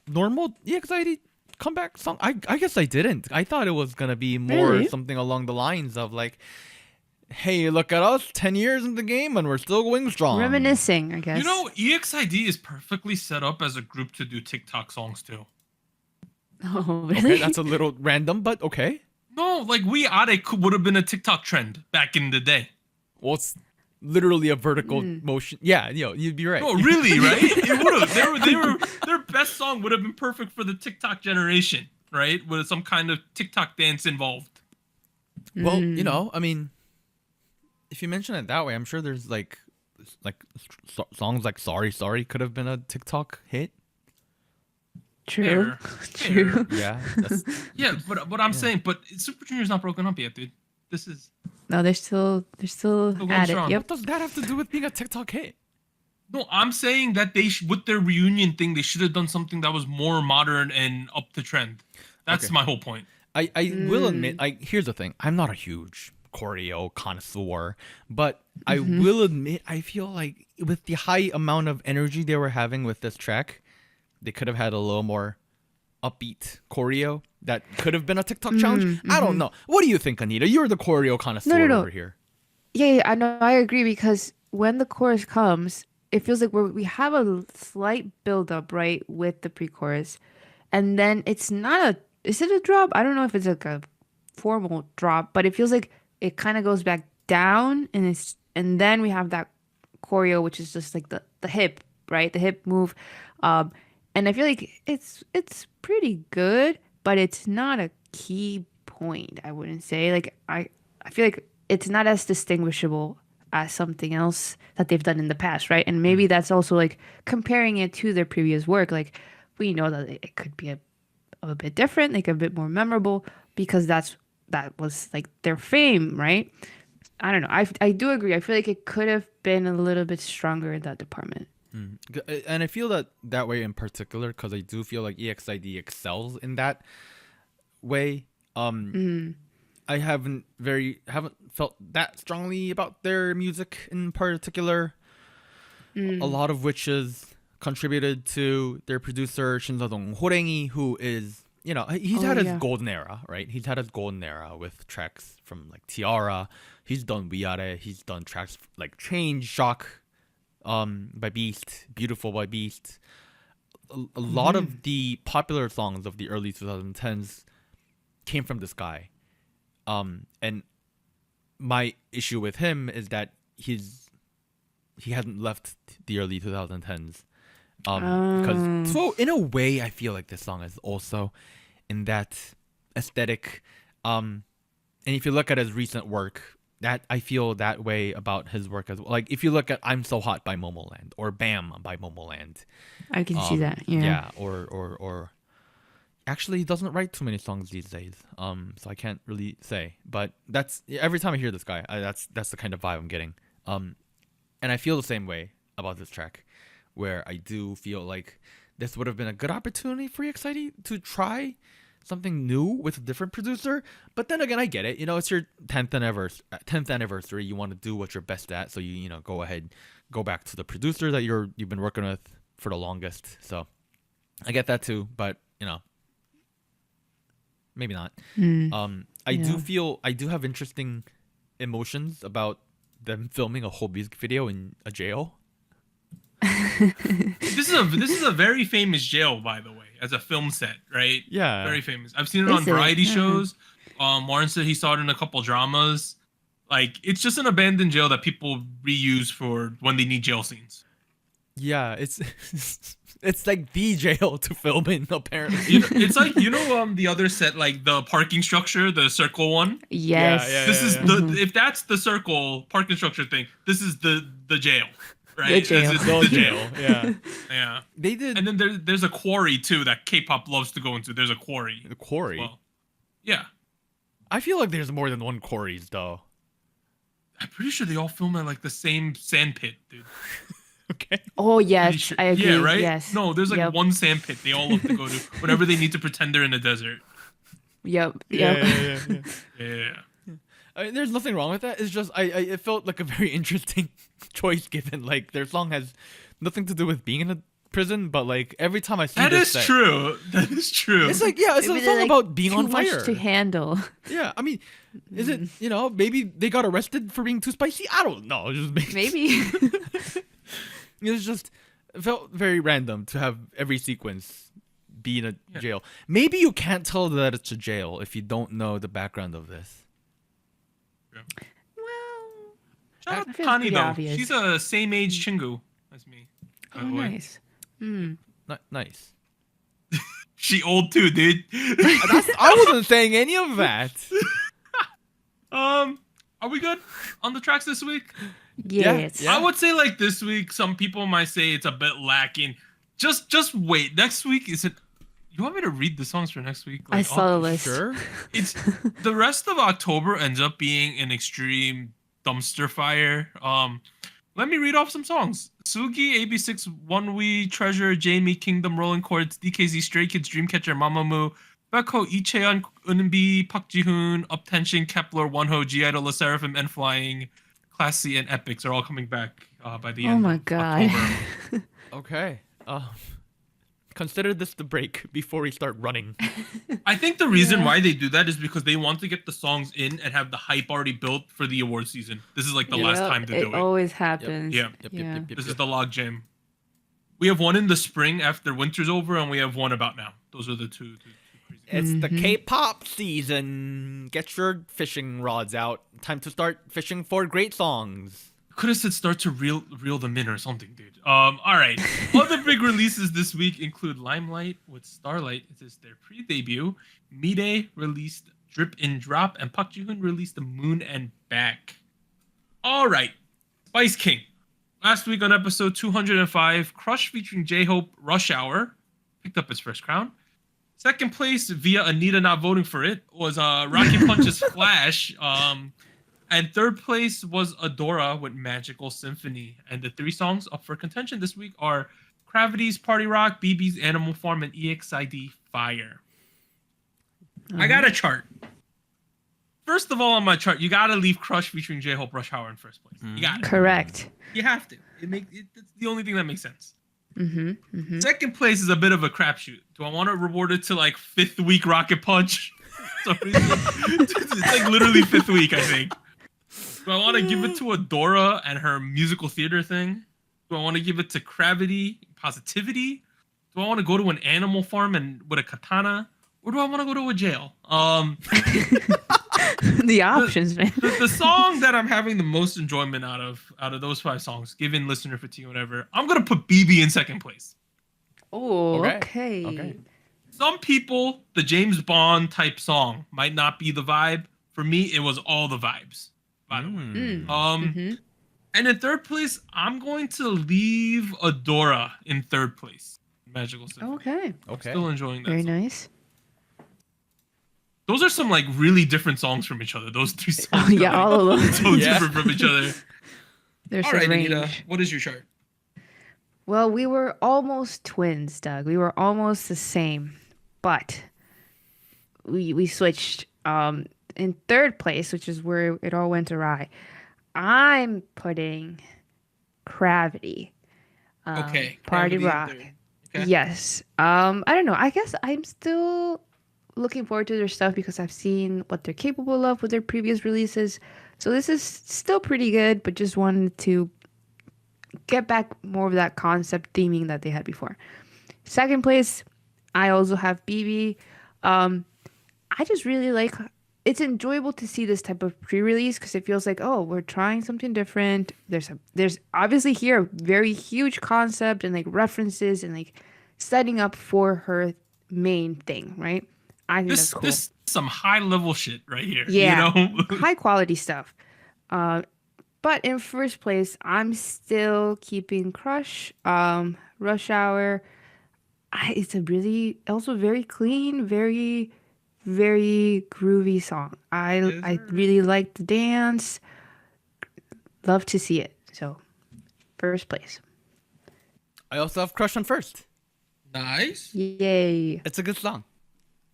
normal EXID comeback song? I guess I didn't. I thought it was gonna be more something along the lines of like, hey, look at us, 10 years in the game and we're still going strong. Reminiscing, I guess. You know, EXID is perfectly set up as a group to do TikTok songs too. Oh, really? Okay, that's a little random, but okay. No, like We Are would have been a TikTok trend back in the day. Well, it's literally a vertical motion. Yeah, you'd be right. No, really, right? It would have. Their best song would have been perfect for the TikTok generation, right? With some kind of TikTok dance involved. Well, I mean, if you mention it that way, I'm sure there's like songs like Sorry could have been a TikTok hit. True. Yeah. But I'm saying, but Super Junior's not broken up yet, dude. This is. No, they're still at it. Yep. What does that have to do with being a TikTok hit? No, I'm saying that they with their reunion thing, they should have done something that was more modern and up to trend. That's my whole point. I will admit, here's the thing. I'm not a huge choreo connoisseur, but I will admit I feel like with the high amount of energy they were having with this track, they could have had a little more upbeat choreo that could have been a TikTok challenge. I don't know. What do you think, Anita? You're the choreo connoisseur over here. Yeah, I know. I agree, because when the chorus comes, it feels like we have a slight build-up, right, with the pre-chorus. And then it's not is it a drop? I don't know if it's like a formal drop, but it feels like it kind of goes back down, and then we have that choreo, which is just like the hip, right? The hip move. And I feel like it's pretty good, but it's not a key point, I wouldn't say. Like I feel like it's not as distinguishable as something else that they've done in the past, right? And maybe that's also like comparing it to their previous work. Like we know that it could be a bit different, like a bit more memorable because that was like their fame, right? I don't know. I do agree. I feel like it could have been a little bit stronger in that department. And I feel that way in particular because I do feel like EXID excels in that way. I haven't felt that strongly about their music in particular. A lot of which is contributed to their producer Shinsadong Horengi, who is, you know, he's had his golden era, right? He's had his golden era with tracks from like Tiara. He's done Wiare. He's done tracks like Change, Shock, by Beast, Beautiful by Beast. A lot of the popular songs of the early 2010s came from this guy. And my issue with him is that he hasn't left the early 2010s. Because so in a way, I feel like this song is also in that aesthetic. And if you look at his recent work, that I feel that way about his work as well. Like if you look at "I'm So Hot" by Momoland or "Bam" by Momoland, I can see that. Yeah. Or actually, he doesn't write too many songs these days. So I can't really say. But that's every time I hear this guy, that's the kind of vibe I'm getting. And I feel the same way about this track, where I do feel like this would have been a good opportunity for EXID to try something new with a different producer. But then again, I get it. You know, it's your 10th anniversary. You want to do what you're best at. So you know, go back to the producer that you've been working with for the longest. So I get that too. But you know, maybe not. I do have interesting emotions about them filming a whole music video in a jail. This is a very famous jail, by the way, as a film set, right? Yeah, very famous. I've seen it on variety shows. Warren said he saw it in a couple dramas. Like it's just an abandoned jail that people reuse for when they need jail scenes. Yeah, it's like the jail to film in, apparently. It's like the other set, like the parking structure, the circle one. Yes. This is the if that's the circle parking structure thing. This is the jail. Right? The jail. This is the jail. Yeah. Yeah. They did. And then there's a quarry too that K-pop loves to go into. There's a quarry. The quarry. Well, yeah. I feel like there's more than one quarries though. I'm pretty sure they all film at like the same sand pit, dude. Okay. Oh yes, Sure. I agree. Yeah, right? Yes. No, there's like one sand pit they all love to go to whenever they need to pretend they're in the desert. Yep. Yeah. Yeah. I mean, there's nothing wrong with that. It's just it felt like a very interesting choice given like their song has nothing to do with being in a prison, but like every time I see That this is true. That is true. it's like it's Maybe a they're, song like, about being on too much fire. to handle. Yeah, I mean, is it maybe they got arrested for being too spicy? I don't know. It just Maybe. it felt very random to have every sequence be in a jail. Maybe you can't tell that it's a jail if you don't know the background of this. Well, Shout out that to feels Connie pretty though. obvious. She's a same age Chingu as me. By oh, the way. nice. Nice. She old too, dude. I wasn't saying any of that. Are we good on the tracks this week? Yes. Yeah. I would say like this week, some people might say it's a bit lacking. Just wait. Next week is it? You want me to read the songs for next week? I saw the list. Sure. It's the rest of October ends up being an extreme dumpster fire. Let me read off some songs. Sugi, AB6, One We, Treasure, Jamie, Kingdom, Rolling Chords, DKZ, Stray Kids, Dreamcatcher, Mamamoo, Baekho, Icheon, Eunbi, Park Ji-hoon, Uptension, Kepler, Wonho, G-Idol, LE SSERAFIM, and Flying, Class C, and Epics are all coming back by the end. Oh my of god. October. Okay. Consider this the break before we start running. I think the reason why they do that is because they want to get the songs in and have the hype already built for the award season. This is like the last time to do it. It always happens. Yeah. Yep. This is the log jam. We have one in the spring after winter's over, and we have one about now. Those are the two crazy. It's the K-pop season. Get your fishing rods out. Time to start fishing for great songs. Could have said start to reel them in or something, dude. All right. Other big releases this week include Limelight with Starlight. It is their pre-debut. Mide released Drip and Drop, and Park Ji-hoon released the Moon&Back. All right. Spice King. Last week on episode 205, Crush featuring J-Hope, Rush Hour, picked up his first crown. Second place, via Anita not voting for it, was Rocket Punch's Flash. And third place was Adora with Magical Symphony. And the three songs up for contention this week are Gravity's Party Rock, BIBI's Animal Farm, and EXID Fire. I got a chart. First of all, on my chart, you gotta leave Crush featuring J-Hope, Rush Hour in first place. You got it. Correct. You have to. It's the only thing that makes sense. Second place is a bit of a crapshoot. Do I want to reward it to like fifth week Rocket Punch? It's like literally fifth week, I think. Do I want to give it to Adora and her musical theater thing? Do I want to give it to Cravity, Positivity? Do I want to go to an Animal Farm and with a katana? Or do I want to go to a jail? The options, man. The song that I'm having the most enjoyment out of those 5 songs, given listener fatigue or whatever, I'm gonna put BIBI in second place. Oh, okay. Some people, the James Bond type song might not be the vibe. For me, it was all the vibes. By the way, and in third place, I'm going to leave Adora in third place. Magical Symphony. Okay. Still enjoying that. Very song. nice. Those are some like really different songs from each other. Those 3 songs. Oh, yeah, are, all of them. so different from each other. There's All some right, range. Anita, what is your chart? Well, we were almost twins, Doug. We were almost the same, but we switched. In third place, which is where it all went awry, I'm putting Gravity. Okay. Party Gravity in Rock. third. Okay. Yes. I don't know. I guess I'm still looking forward to their stuff because I've seen what they're capable of with their previous releases. So this is still pretty good, but just wanted to get back more of that concept theming that they had before. Second place, I also have BIBI. I just really like. It's enjoyable to see this type of pre-release because it feels like, oh, we're trying something different. There's obviously here a very huge concept and like references and like setting up for her main thing, right? I think that's cool. This is some high level shit right here. Yeah, You know? high quality stuff. But in first place, I'm still keeping Crush, Rush Hour. It's a really also very clean, very groovy song. I really like the dance. Love to see it. So, first place. I also have Crush on first. Nice. Yay. It's a good song.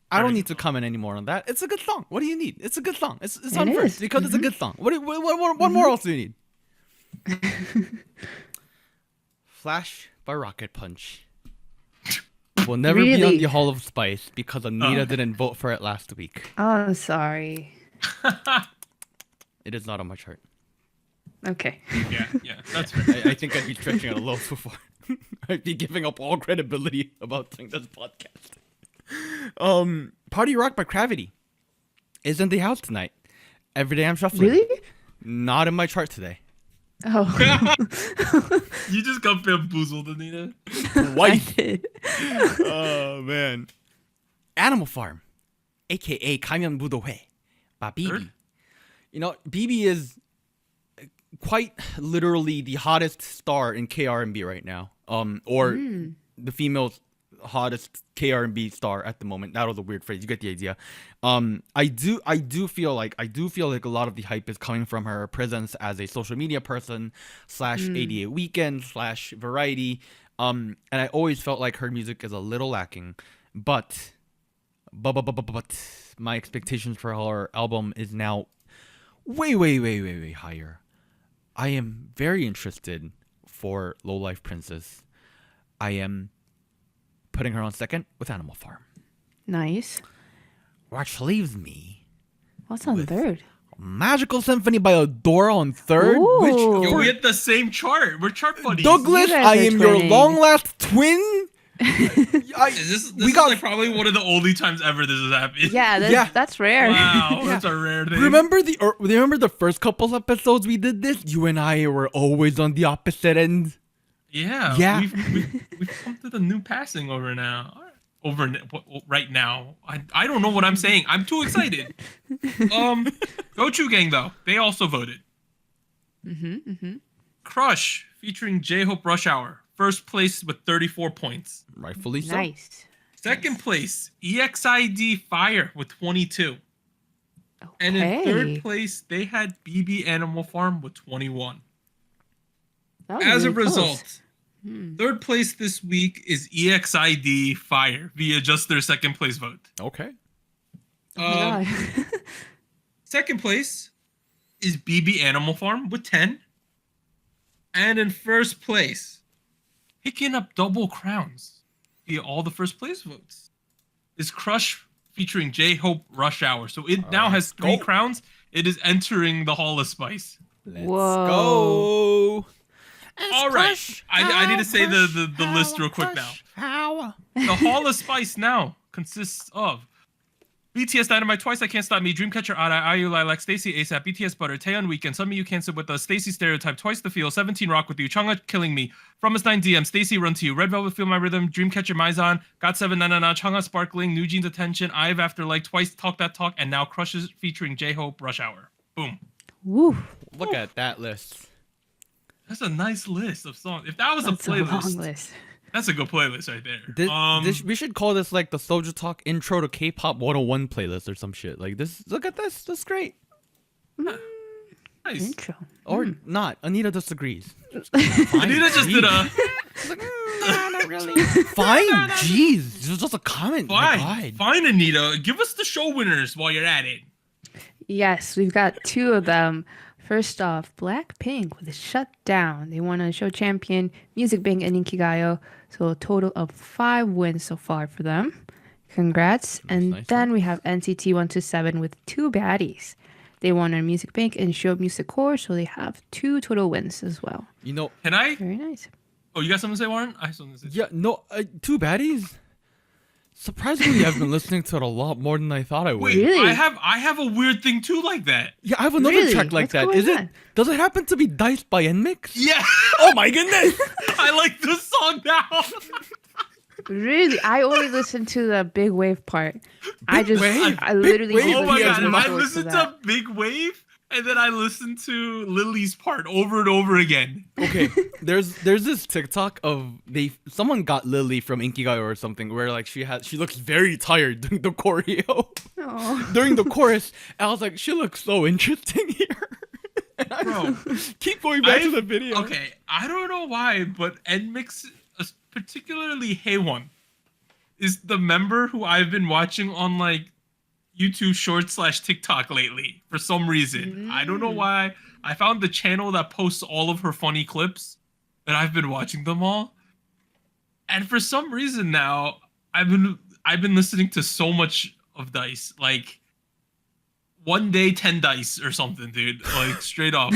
I don't need to comment anymore on that. It's a good song. What do you need? It's a good song. It's on first because it's a good song. What more else do you need? Flash by Rocket Punch will never be on the Hall of Spice because Anita didn't vote for it last week. Oh, I'm sorry. It is not on my chart. Okay. Yeah, that's fair. I think I'd be stretching it a little too far. I'd be giving up all credibility about doing this podcast. Party Rock by Cravity is in the house tonight. Every day I'm shuffling. Really? Not in my chart today. Oh. You just got bamboozled, Anita. I did. Oh man. Animal Farm, aka Kamyon Budohue by BIBI. You know, BIBI is quite literally the hottest star in K-R&B right now. Or the female hottest K-R&B star at the moment. That was a weird phrase. You get the idea. I do feel like a lot of the hype is coming from her presence as a social media person / 88 Weekend / Variety. And I always felt like her music is a little lacking, but my expectations for her album is now way higher. I am very interested for Low Life Princess. I am putting her on second with Animal Farm. Nice. Which leaves me What's on third? Magical Symphony by Adora on third. Ooh. Yo, we hit the same chart. We're chart buddies. Douglas, You guys I are am your twinning. long last twin. This is like probably one of the only times ever this has happened. Yeah, that's rare. Wow, that's a rare thing. Remember the first couple episodes we did this? You and I were always on the opposite end. Yeah. We've come to the new passing over now. Right now. I don't know what I'm saying. I'm too excited. Go Chu Gang though. They also voted. Crush featuring J-Hope Rush Hour. First place with 34 points. Rightfully so. Nice. Second place, EXID Fire with 22. Okay. And in third place, they had BIBI Animal Farm with 21. That was As a really close. result, third place this week is EXID Fire via just their second place vote. Okay. Oh my God. Second place is BIBI Animal Farm with 10. And in first place, picking up double crowns via all the first place votes, is Crush featuring J-Hope Rush Hour. So it now has 3 crowns. It is entering the Hall of Spice. Let's Whoa. go. All right. I need to say the list real quick now. The Hall of Spice now consists of BTS Dynamite, Twice I Can't Stop Me, Dreamcatcher, Ada, IU, Lilac, Stacey, ASAP, BTS Butter, Taeyeon Weekend, Some of You Can't Sit With Us, Stacey Stereotype, Twice The Feel, 17 Rock With You, Chungha Killing Me, From Us 9 DM, Stacey Run To You, Red Velvet Feel My Rhythm, Dreamcatcher Maizan, Got 7 Na Na Na, Chungha Sparkling, New Jeans Attention, IVE After Like, Twice Talk That Talk, and now Crushes featuring J-Hope Rush Hour. Boom. Woo. Look at that list. That's a nice list of songs. If that was That's a a long playlist, list. that's a good playlist right there. We should call this like the SojuTalk Intro to K-Pop 101 playlist or some shit. Like this. Look at this. That's great. Nice. Intro. Or not. Anita disagrees. Anita just did a Not really. Fine. Jeez. This was just a comment. My fine. God. Fine, Anita. Give us the show winners while you're at it. Yes, we've got 2 of them. First off, Blackpink with Shut Down. They won a show champion, Music Bank, and Inkigayo. So a total of 5 wins so far for them. Congrats. And nice, then we have NCT 127 with 2 baddies. They won a Music Bank and Show Music Core, so they have 2 total wins as well. You know. Can I? Very nice. Oh, you got something to say, Warren? I have something to say. Yeah. No. 2 baddies. Surprisingly, I've been listening to it a lot more than I thought I would. Wait, Really? I have a weird thing too like that. Yeah, I have another Really? track like What's that. going Is it? on? Does it happen to be Diced by NMIX? Yeah. Oh my goodness! I like this song now. Really? I only listened to the big wave part. I Wave? literally Big just Wave? Oh my listened god! to the I shorts listened of to that. Big Wave and then I listened to Lily's part over and over again. Okay, there's this TikTok of someone got Lily from Inkigayo or something where like she looks very tired during the choreo Oh. during the chorus. And I was like, she looks so interesting here. And I Bro, keep going back to the video. Okay, I don't know why, but NMIX, particularly Haewon, is the member who I've been watching on like YouTube Shorts / TikTok lately for some reason. I don't know why. I found the channel that posts all of her funny clips, and I've been watching them all. And for some reason now, I've been listening to so much of Dice, like one day 10 dice or something, dude. Like straight up.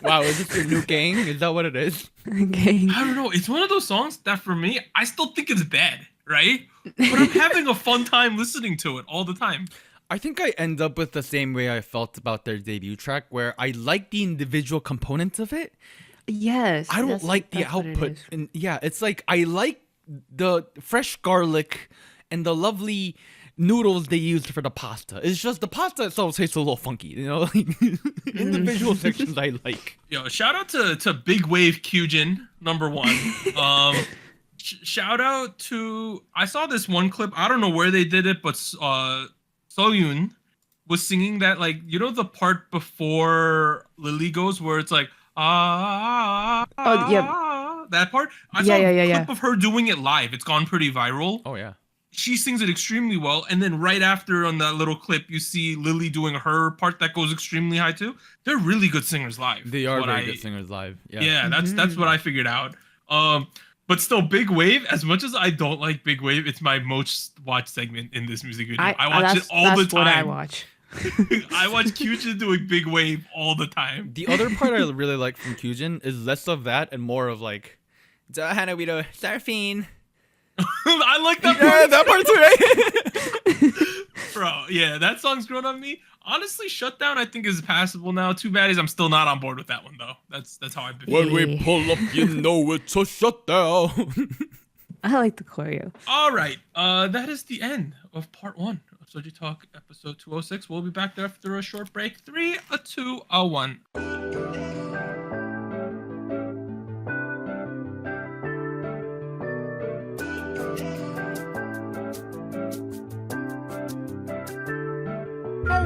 Wow, is this your new gang? Is that what it is? Okay. I don't know. It's one of those songs that for me, I still think it's bad, right? But I'm having a fun time listening to it all the time. I think I end up with the same way I felt about their debut track, where I like the individual components of it. Yes. I don't that's- like the that's what it output. is. And yeah, it's like I like the fresh garlic and the lovely noodles they used for the pasta. It's just the pasta itself tastes a little funky, you know? Like individual sections I like. Yo, shout out to Big Wave Kyujin, #1. Shout out to, I saw this one clip. I don't know where they did it, but Soyun was singing that, like, you know, the part before Lily goes where it's like Oh, yeah. that part. I saw Yeah, a yeah. clip of her doing it live. It's gone pretty viral. Oh yeah. She sings it extremely well, and then right after on that little clip, you see Lily doing her part that goes extremely high too. They're really good singers live. They is are what very good singers live. Yeah. Yeah, that's what I figured out. But still, Big Wave. As much as I don't like Big Wave, it's my most watched segment in this music video. I watch it all the That's what I time. watch. I watch Kyujin doing Big Wave all the time. The other part I really like from Kyujin is less of that and more of like Hanawito surfing. I like that Yeah, part, that part too, right? bro. Yeah, that song's grown on me. Honestly, Shutdown I think is passable now. Too bad is I'm still not on board with that one though. That's how I've been. When feeling. we pull up, you know it's a shutdown. I like the choreo. All right, that is the end of part 1 of SojuTalk episode 206. We'll be back after a short break. 3, a 2, a 1.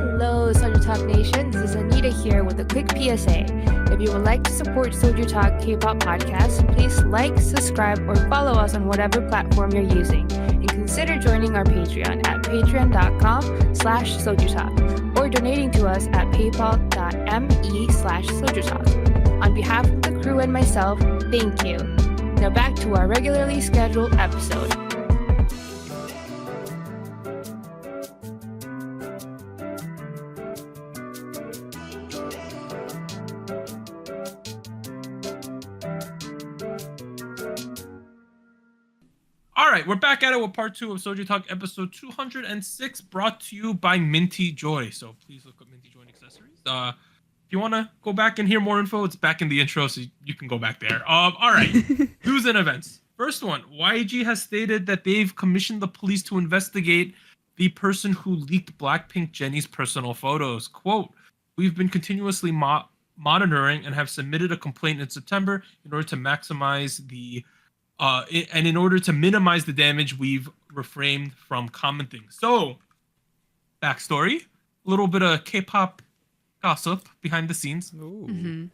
Hello, SojuTalk Nation. This is Anita here with a quick PSA. If you would like to support SojuTalk Kpop Podcast, please like, subscribe, or follow us on whatever platform you're using. And consider joining our Patreon at patreon.com/SojuTalk or donating to us at paypal.me/SojuTalk. On behalf of the crew and myself, thank you. Now back to our regularly scheduled episode. All right, we're back at it with part 2 of SojuTalk episode 206, brought to you by Minty Joy. So please look up Minty Joy and accessories. If you want to go back and hear more info, it's back in the intro, so you can go back there. All right, news and events. First one, YG has stated that they've commissioned the police to investigate the person who leaked Blackpink Jennie's personal photos. Quote, we've been continuously monitoring and have submitted a complaint in September in order to maximize the and in order to minimize the damage, we've refrained from commenting. So, backstory, a little bit of K-pop gossip behind the scenes. Ooh.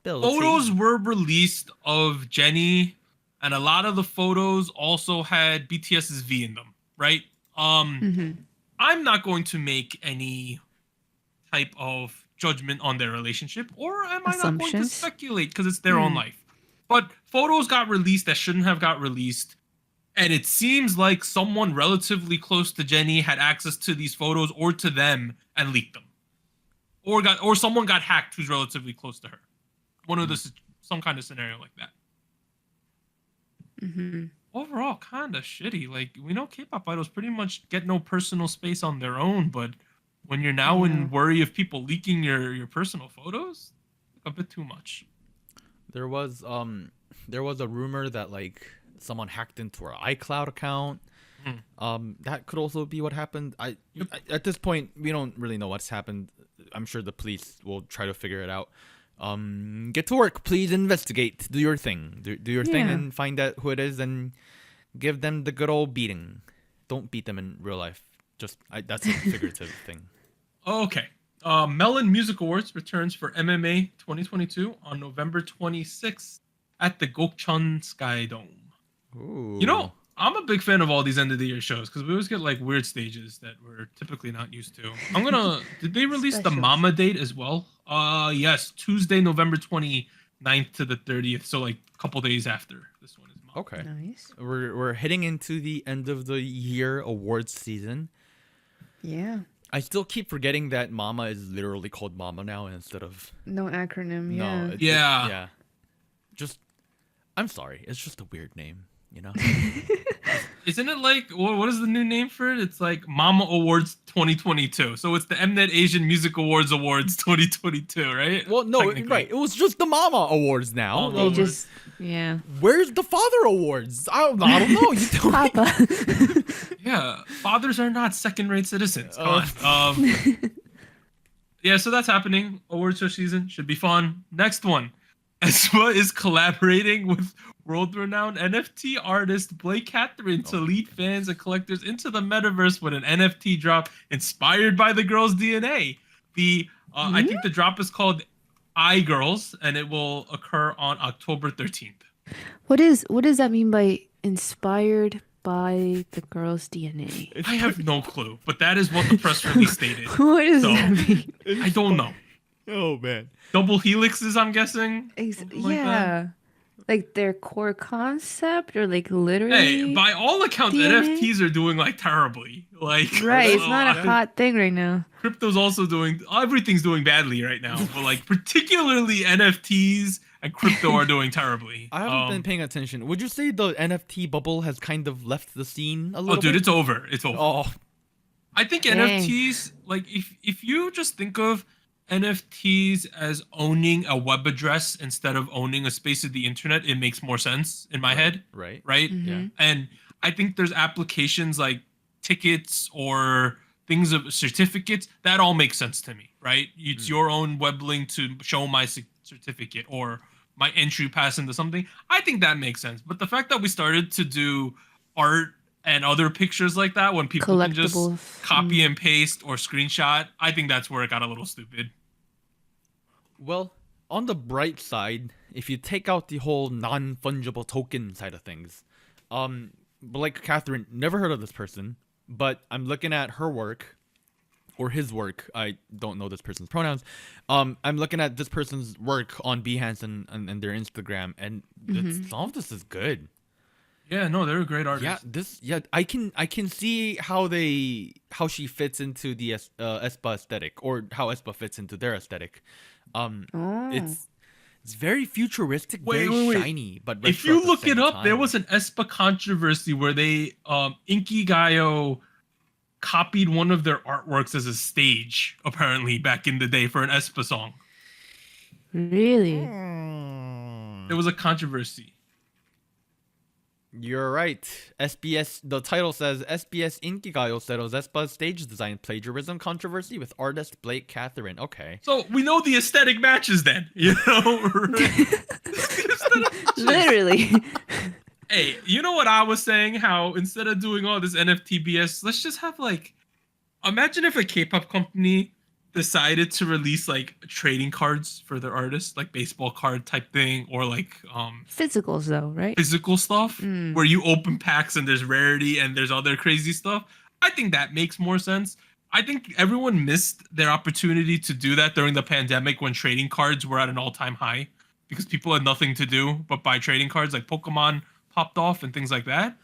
Photos were released of Jennie, and a lot of the photos also had BTS's V in them, right? I'm not going to make any type of judgment on their relationship, or am I not going to speculate because it's their own life? But photos got released that shouldn't have got released, and it seems like someone relatively close to Jennie had access to these photos or to them and leaked them, or someone got hacked who's relatively close to her. One of this, some kind of scenario like that. Overall, kind of shitty. Like, we know K-pop idols pretty much get no personal space on their own, but when you're now in worry of people leaking your personal photos, a bit too much. There was a rumor that like someone hacked into her iCloud account. That could also be what happened. I at this point we don't really know what's happened. I'm sure the police will try to figure it out. Get to work, please investigate. Do your thing. Do your thing and find out who it is and give them the good old beating. Don't beat them in real life. That's a figurative thing. Okay. Melon Music Awards returns for MMA 2022 on November 26th at the Gokcheon Sky Dome. Ooh. You know, I'm a big fan of all these end of the year shows because we always get like weird stages that we're typically not used to. Did they release the Mama date as well? Yes, Tuesday, November 29th to the 30th. So like a couple days after this one is Mama. Okay. Nice. We're heading into the end of the year awards season. Yeah. I still keep forgetting that Mama is literally called Mama now instead of No acronym, No, yeah. I'm sorry. It's just a weird name, you know? Isn't it like, what is the new name for it? It's like Mama Awards 2022. So it's the Mnet Asian Music Awards 2022, right? Well, no, right. It was just the Mama Awards now. They just, Where's the Father Awards? I don't know. You tell me. Papa. Yeah, fathers are not second-rate citizens. Come on. Yeah, so that's happening. Awards show season should be fun. Next one. aespa is collaborating with world-renowned NFT artist Blake Catherine to lead fans and collectors into the metaverse with an NFT drop inspired by the girl's DNA. I think the drop is called iGirls, and it will occur on October 13th. What does that mean by inspired by the girl's DNA? I have no clue, but that is what the press release stated. What does that mean? I don't know. Oh man. Double helixes, I'm guessing. Like their core concept, or like literally. Hey, by all accounts, DNA? NFTs are doing like terribly. Like Right, it's not a hot thing right now. Crypto's also everything's doing badly right now, but like particularly NFTs and crypto are doing terribly. I haven't been paying attention. Would you say the NFT bubble has kind of left the scene a little bit? Oh, dude, it's over. It's over. Oh, I think NFTs, like if you just think of NFTs as owning a web address instead of owning a space of the internet, it makes more sense in my head. Right. Mm-hmm. Yeah. And I think there's applications like tickets or things of certificates that all make sense to me, right? It's your own web link to show my certificate or my entry pass into something. I think that makes sense. But the fact that we started to do art and other pictures like that when people can just Collectibles. copy and paste or screenshot, I think that's where it got a little stupid. Well, on the bright side, if you take out the whole non-fungible token side of things, but like Catherine, never heard of this person, but I'm looking at her work or his work. I don't know this person's pronouns. I'm looking at this person's work on Behance and their Instagram, and some of this is good. Yeah, no, they're a great artist. I can see how she fits into the aespa aesthetic, or how aespa fits into their aesthetic. It's very futuristic, Wait. shiny, but If retro you at the look it same up, there time. was an aespa controversy where they Inkigayo copied one of their artworks as a stage, apparently back in the day for an aespa song. Really? There was a controversy. You're right. SBS. The title says SBS Inkigayo settles aespa stage design plagiarism controversy with artist Blake Catherine. Okay. So we know the aesthetic matches then, you know? Literally. Hey, you know what I was saying? How instead of doing all this NFT BS, let's just have like, imagine if a K-pop company decided to release like trading cards for their artists, like baseball card type thing, or like Physicals though, right? physical stuff where you open packs and there's rarity and there's other crazy stuff. I think that makes more sense. I think everyone missed their opportunity to do that during the pandemic when trading cards were at an all-time high because people had nothing to do but buy trading cards, like Pokemon popped off and things like that.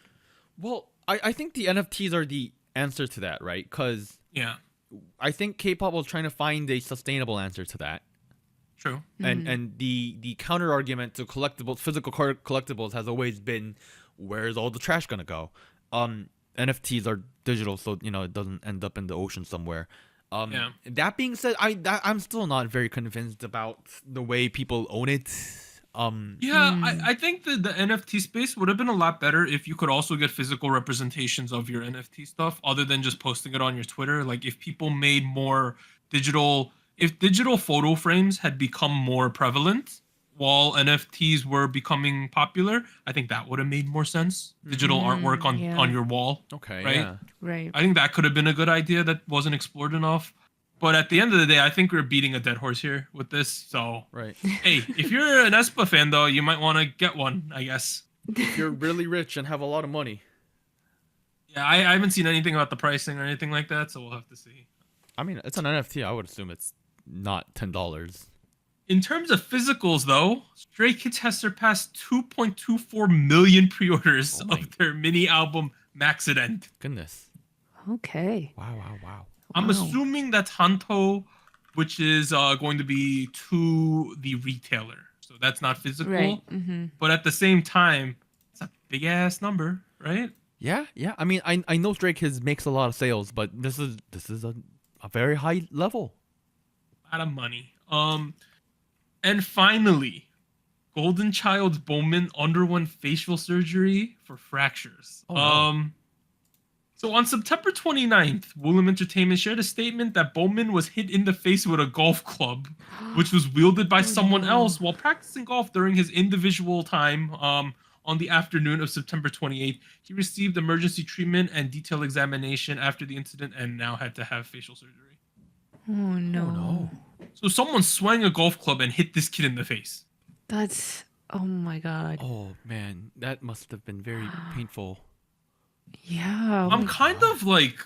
Well, I think the NFTs are the answer to that, right? Because Yeah, I think K-pop was trying to find a sustainable answer to that. true. And the counter argument to collectibles, physical collectibles, has always been, where's all the trash gonna go? NFTs are digital, so it doesn't end up in the ocean somewhere. Yeah. That being said, I'm still not very convinced about the way people own it. I think that the NFT space would have been a lot better if you could also get physical representations of your NFT stuff other than just posting it on your Twitter. Like if people made more if digital photo frames had become more prevalent while NFTs were becoming popular, I think that would have made more sense. Digital artwork on your wall. Okay, right? yeah. Right. I think that could have been a good idea that wasn't explored enough. But at the end of the day, I think we're beating a dead horse here with this. So, Right. hey, if you're an aespa fan, though, you might want to get one, I guess. If you're really rich and have a lot of money. Yeah, I haven't seen anything about the pricing or anything like that, so we'll have to see. I mean, it's an NFT. I would assume it's not $10. In terms of physicals, though, Stray Kids has surpassed 2.24 million pre-orders of their mini album Maxident. Goodness. Okay. Wow. I'm Wow. assuming that's Hanto, which is going to be to the retailer. So that's not physical. Right. But at the same time, it's a big ass number, right? Yeah. I mean, I know Stray Kids makes a lot of sales, but this is a very high level. A lot of money. And finally, Golden Child Bowman underwent facial surgery for fractures. Oh, no. So on September 29th, Woollim Entertainment shared a statement that Bowman was hit in the face with a golf club, which was wielded by someone else while practicing golf during his individual time on the afternoon of September 28th. He received emergency treatment and detailed examination after the incident and now had to have facial surgery. Oh no. Oh, no. So someone swung a golf club and hit this kid in the face. That's oh my god. Oh man, that must have been very painful. Yeah. I'm kind of like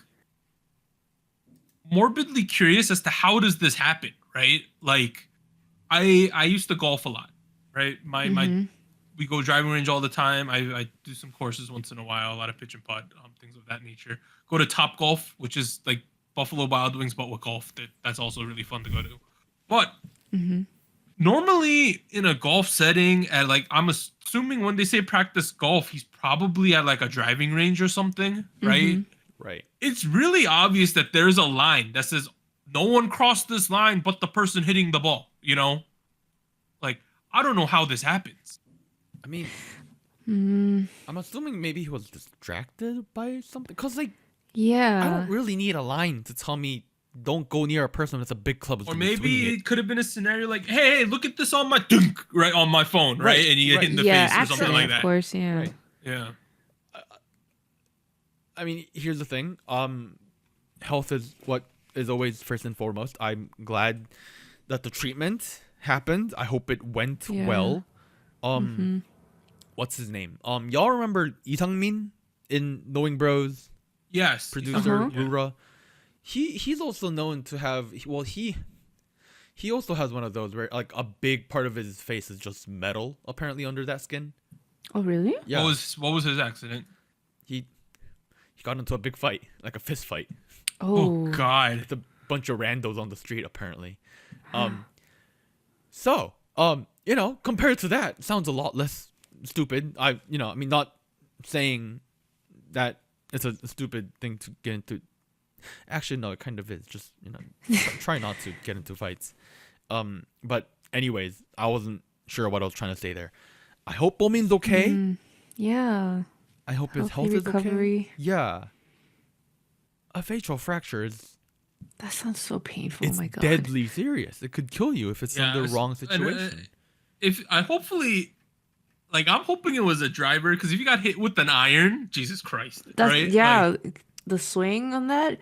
morbidly curious as to how does this happen, right? Like I used to golf a lot, right? My we go driving range all the time. I do some courses once in a while, a lot of pitch and putt, things of that nature. Go to Top Golf, which is like Buffalo Wild Wings, but with golf. That's also really fun to go to. But normally in a golf setting, at like I'm assuming when they say practice golf, he's probably at like a driving range or something, right? Right. It's really obvious that there's a line that says no one crossed this line but the person hitting the ball, you know? Like, I don't know how this happens. I mean, I'm assuming maybe he was distracted by something. Cause like, I Yeah. don't really need a line to tell me don't go near a person that's a big club. Or maybe it could have been a scenario like, hey, look at this on my dunk, right on my phone, right? Right, And you get hit in the Yeah, face or something accident, like of that. course, yeah. Right. Yeah. I mean, here's the thing. Health is what is always first and foremost. I'm glad that the treatment happened. I hope it went well. What's his name? Y'all remember Lee Sang-min in Knowing Bros? Yes. Producer Uh-huh. Rura. He's also known to have he also has one of those where like a big part of his face is just metal apparently under that skin. Oh, really? Yeah. What was his accident? He got into a big fight, like a fist fight. Oh God. With a bunch of randos on the street apparently. Compared to that, sounds a lot less stupid. I mean, not saying that it's a stupid thing to get into. Actually, no, it kind of is. Just try not to get into fights. But anyways, I wasn't sure what I was trying to say there. I hope Bomin's okay. Yeah. I hope his health Healthy is okay. recovery. Yeah. A facial fracture is That sounds so painful. it's Oh my god. deadly serious. It could kill you if it's in the Yes. wrong And, situation. if I hopefully, like, I'm hoping it was a driver, because if you got hit with an iron, Jesus Christ, That's right? yeah. Like, The swing on that.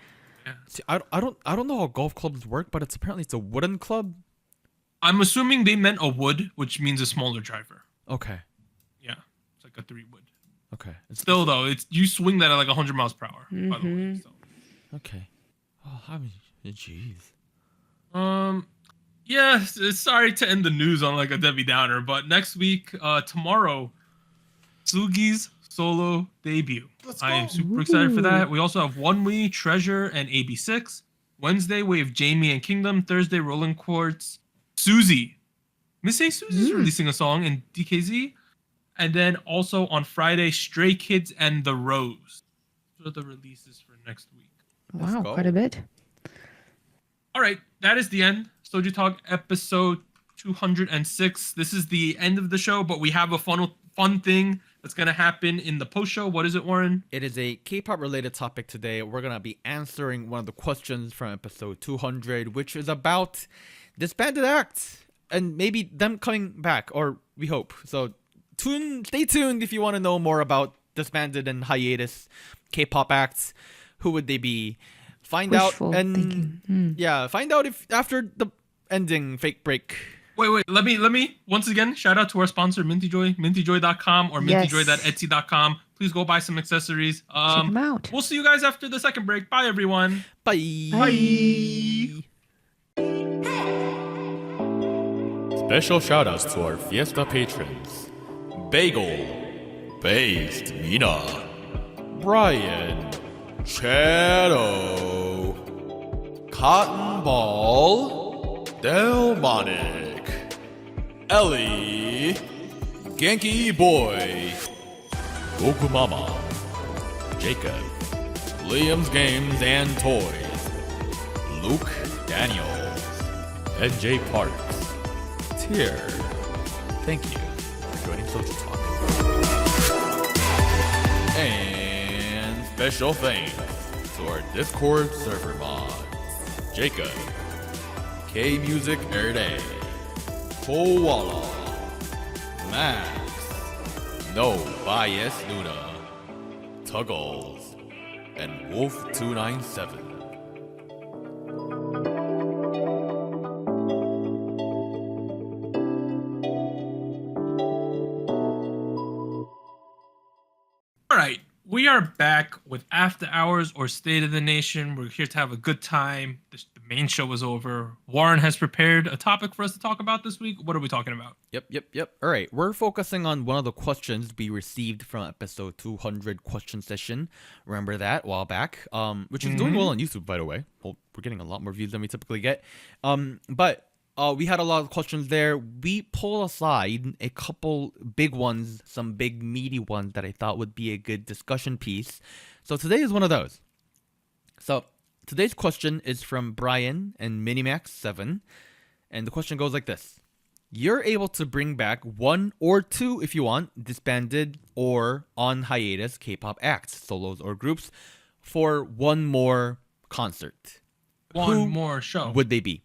See, I don't know how golf clubs work, but it's a wooden club. I'm assuming they meant a wood, which means a smaller driver. Okay. Yeah, it's like a 3 wood. Okay. Still though, it's you swing that at like 100 miles per hour. By the way, so. Okay. Oh, I mean, jeez. Yeah, sorry to end the news on like a Debbie Downer, but next week, tomorrow, Sugi's solo debut. I am super excited for that. We also have One We, Treasure, and AB6. Wednesday, we have Jamie and Kingdom. Thursday, Rolling Quartz. Suzy. Miss A Susie's releasing a song in DKZ. And then also on Friday, Stray Kids and The Rose. Those are the releases for next week. Let's Wow, go. quite a bit. All right, that is the end. Soju Talk episode 206. This is the end of the show, but we have a fun thing that's going to happen in the post show. What is it, Warren? It is a K-pop related topic today. We're going to be answering one of the questions from episode 200, which is about disbanded acts and maybe them coming back, or we hope. So stay tuned if you want to know more about disbanded and hiatus K-pop acts. Who would they be? Find Wishful out and thinking. yeah, find out if after the ending fake break. Wait. Let me once again shout out to our sponsor, Mintyjoy, mintyjoy.com or Yes. mintyjoy.etsy.com. Please go buy some accessories. Check them out. We'll see you guys after the second break. Bye, everyone. Bye. Bye. Special shoutouts to our Fiesta patrons: Bagel, Based Mina, Brian, Shadow, Cotton Ball, Delmonic, Ellie, Genki Boy, Goku Mama, Jacob, Liam's Games and Toys, Luke Daniels, and Jay Parks. Tier, thank you for joining SojuTalk. And special thanks to our Discord server mods: Jacob, K Music Erday, Koala, Max, No Bias Luna, Tuggles, and Wolf297. All right, we are back with After Hours or State of the Nation. We're here to have a good time. The main show is over. Warren has prepared a topic for us to talk about this week. What are we talking about? Yep. All right, we're focusing on one of the questions we received from episode 200 question session. Remember that a while back, which is doing well on YouTube, by the way. Well, we're getting a lot more views than we typically get. But we had a lot of questions there. We pulled aside a couple big ones, some big meaty ones that I thought would be a good discussion piece. So today is one of those. So today's question is from Brian and Minimax7. And the question goes like this: you're able to bring back one or two, if you want, disbanded or on hiatus K-pop acts, solos or groups, for one more concert. One Who more show. would they be?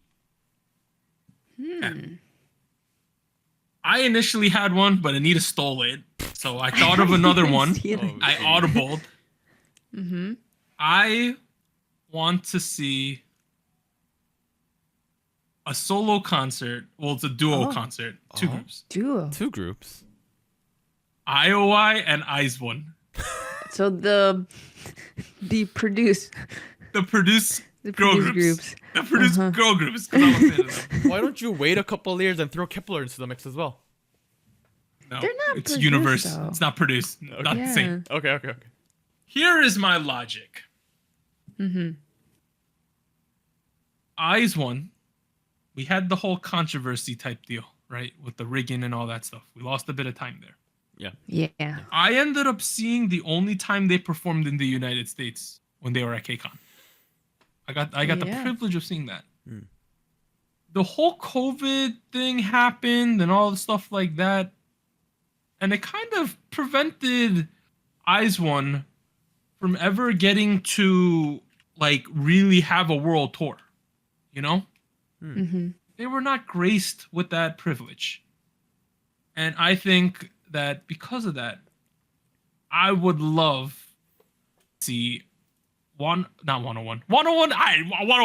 I initially had one, but Anita stole it. So I thought of another one. See it. I audibled. Mm-hmm. I want to see a solo concert. Well, it's a duo concert. Two groups. Duo. 2 groups. IOI and IZ*ONE. So the produce The produce the girl produce groups. groups. The produce girl groups. 'Cause I'm a fan of them. Why don't you wait a couple of years and throw Kepler into the mix as well? No, They're not it's produced, universe. though. It's not produced. Not the same. Okay. Here is my logic. Mm-hmm. IZ*ONE, we had the whole controversy type deal, right? With the rigging and all that stuff. We lost a bit of time there. Yeah. I ended up seeing the only time they performed in the United States when they were at KCON. I got the Yeah. privilege of seeing that. The whole COVID thing happened and all the stuff like that. And it kind of prevented IZ*ONE from ever getting to like really have a world tour. You know? Mm-hmm. They were not graced with that privilege. And I think that because of that, I would love to see 101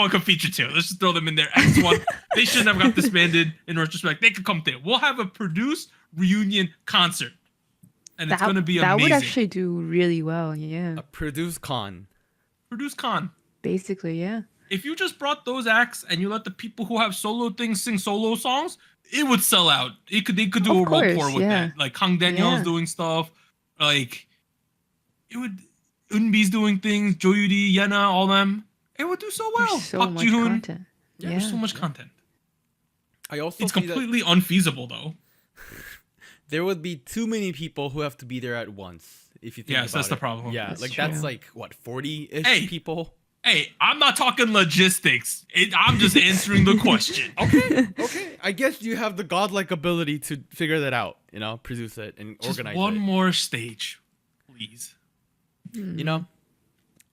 could feature too. Let's just throw them in there. X1, they shouldn't have got disbanded in retrospect. They could come there. We'll have a produced reunion concert. And it's going to be amazing. That would actually do really well, yeah. A produce con. Produced con. Basically, yeah. If you just brought those acts and you let the people who have solo things sing solo songs, it would sell out. They could do Of a world course, tour with yeah. that. Like Kang Daniel's Yeah. doing stuff. Like it would Eunbi's doing things, Joyuri, Yena, all them. It would do so well. There's so Park much Ji-hoon. content. Yeah, Yeah. there's so much content. I also It's see that completely unfeasible though. there would be too many people who have to be there at once. If you think Yes, about that's the it. problem. Yeah, That's like true. that's like what 40-ish Hey. people. Hey, I'm not talking logistics. I'm just answering the question. Okay, I guess you have the godlike ability to figure that out. You know, produce it and Just organize one it. more stage, please. You know,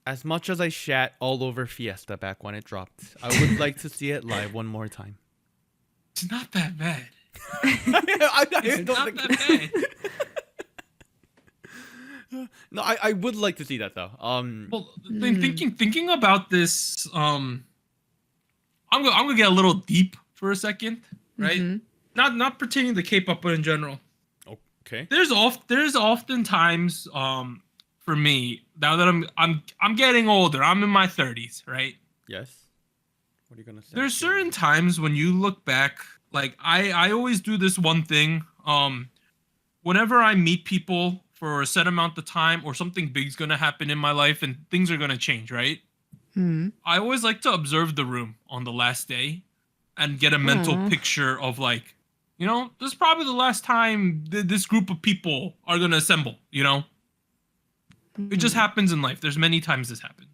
as much as I shat all over Fiesta back when it dropped, I would like to see it live one more time. It's not that bad. I It's don't not think- that bad. No, I would like to see that though. Well, then thinking about this, I'm gonna get a little deep for a second, right? Mhm. Not pertaining to K-pop, but in general. okay. There's oftentimes for me now that I'm getting older. I'm in my 30s, right? Yes. What are you gonna say? There's certain times when you look back, like I always do this one thing. Whenever I meet people for a set amount of time or something big's gonna happen in my life and things are gonna change, right? Mhm. I always like to observe the room on the last day and get a mental Aw. picture of like, you know, this is probably the last time this group of people are gonna assemble, you know? It just happens in life. There's many times this happens.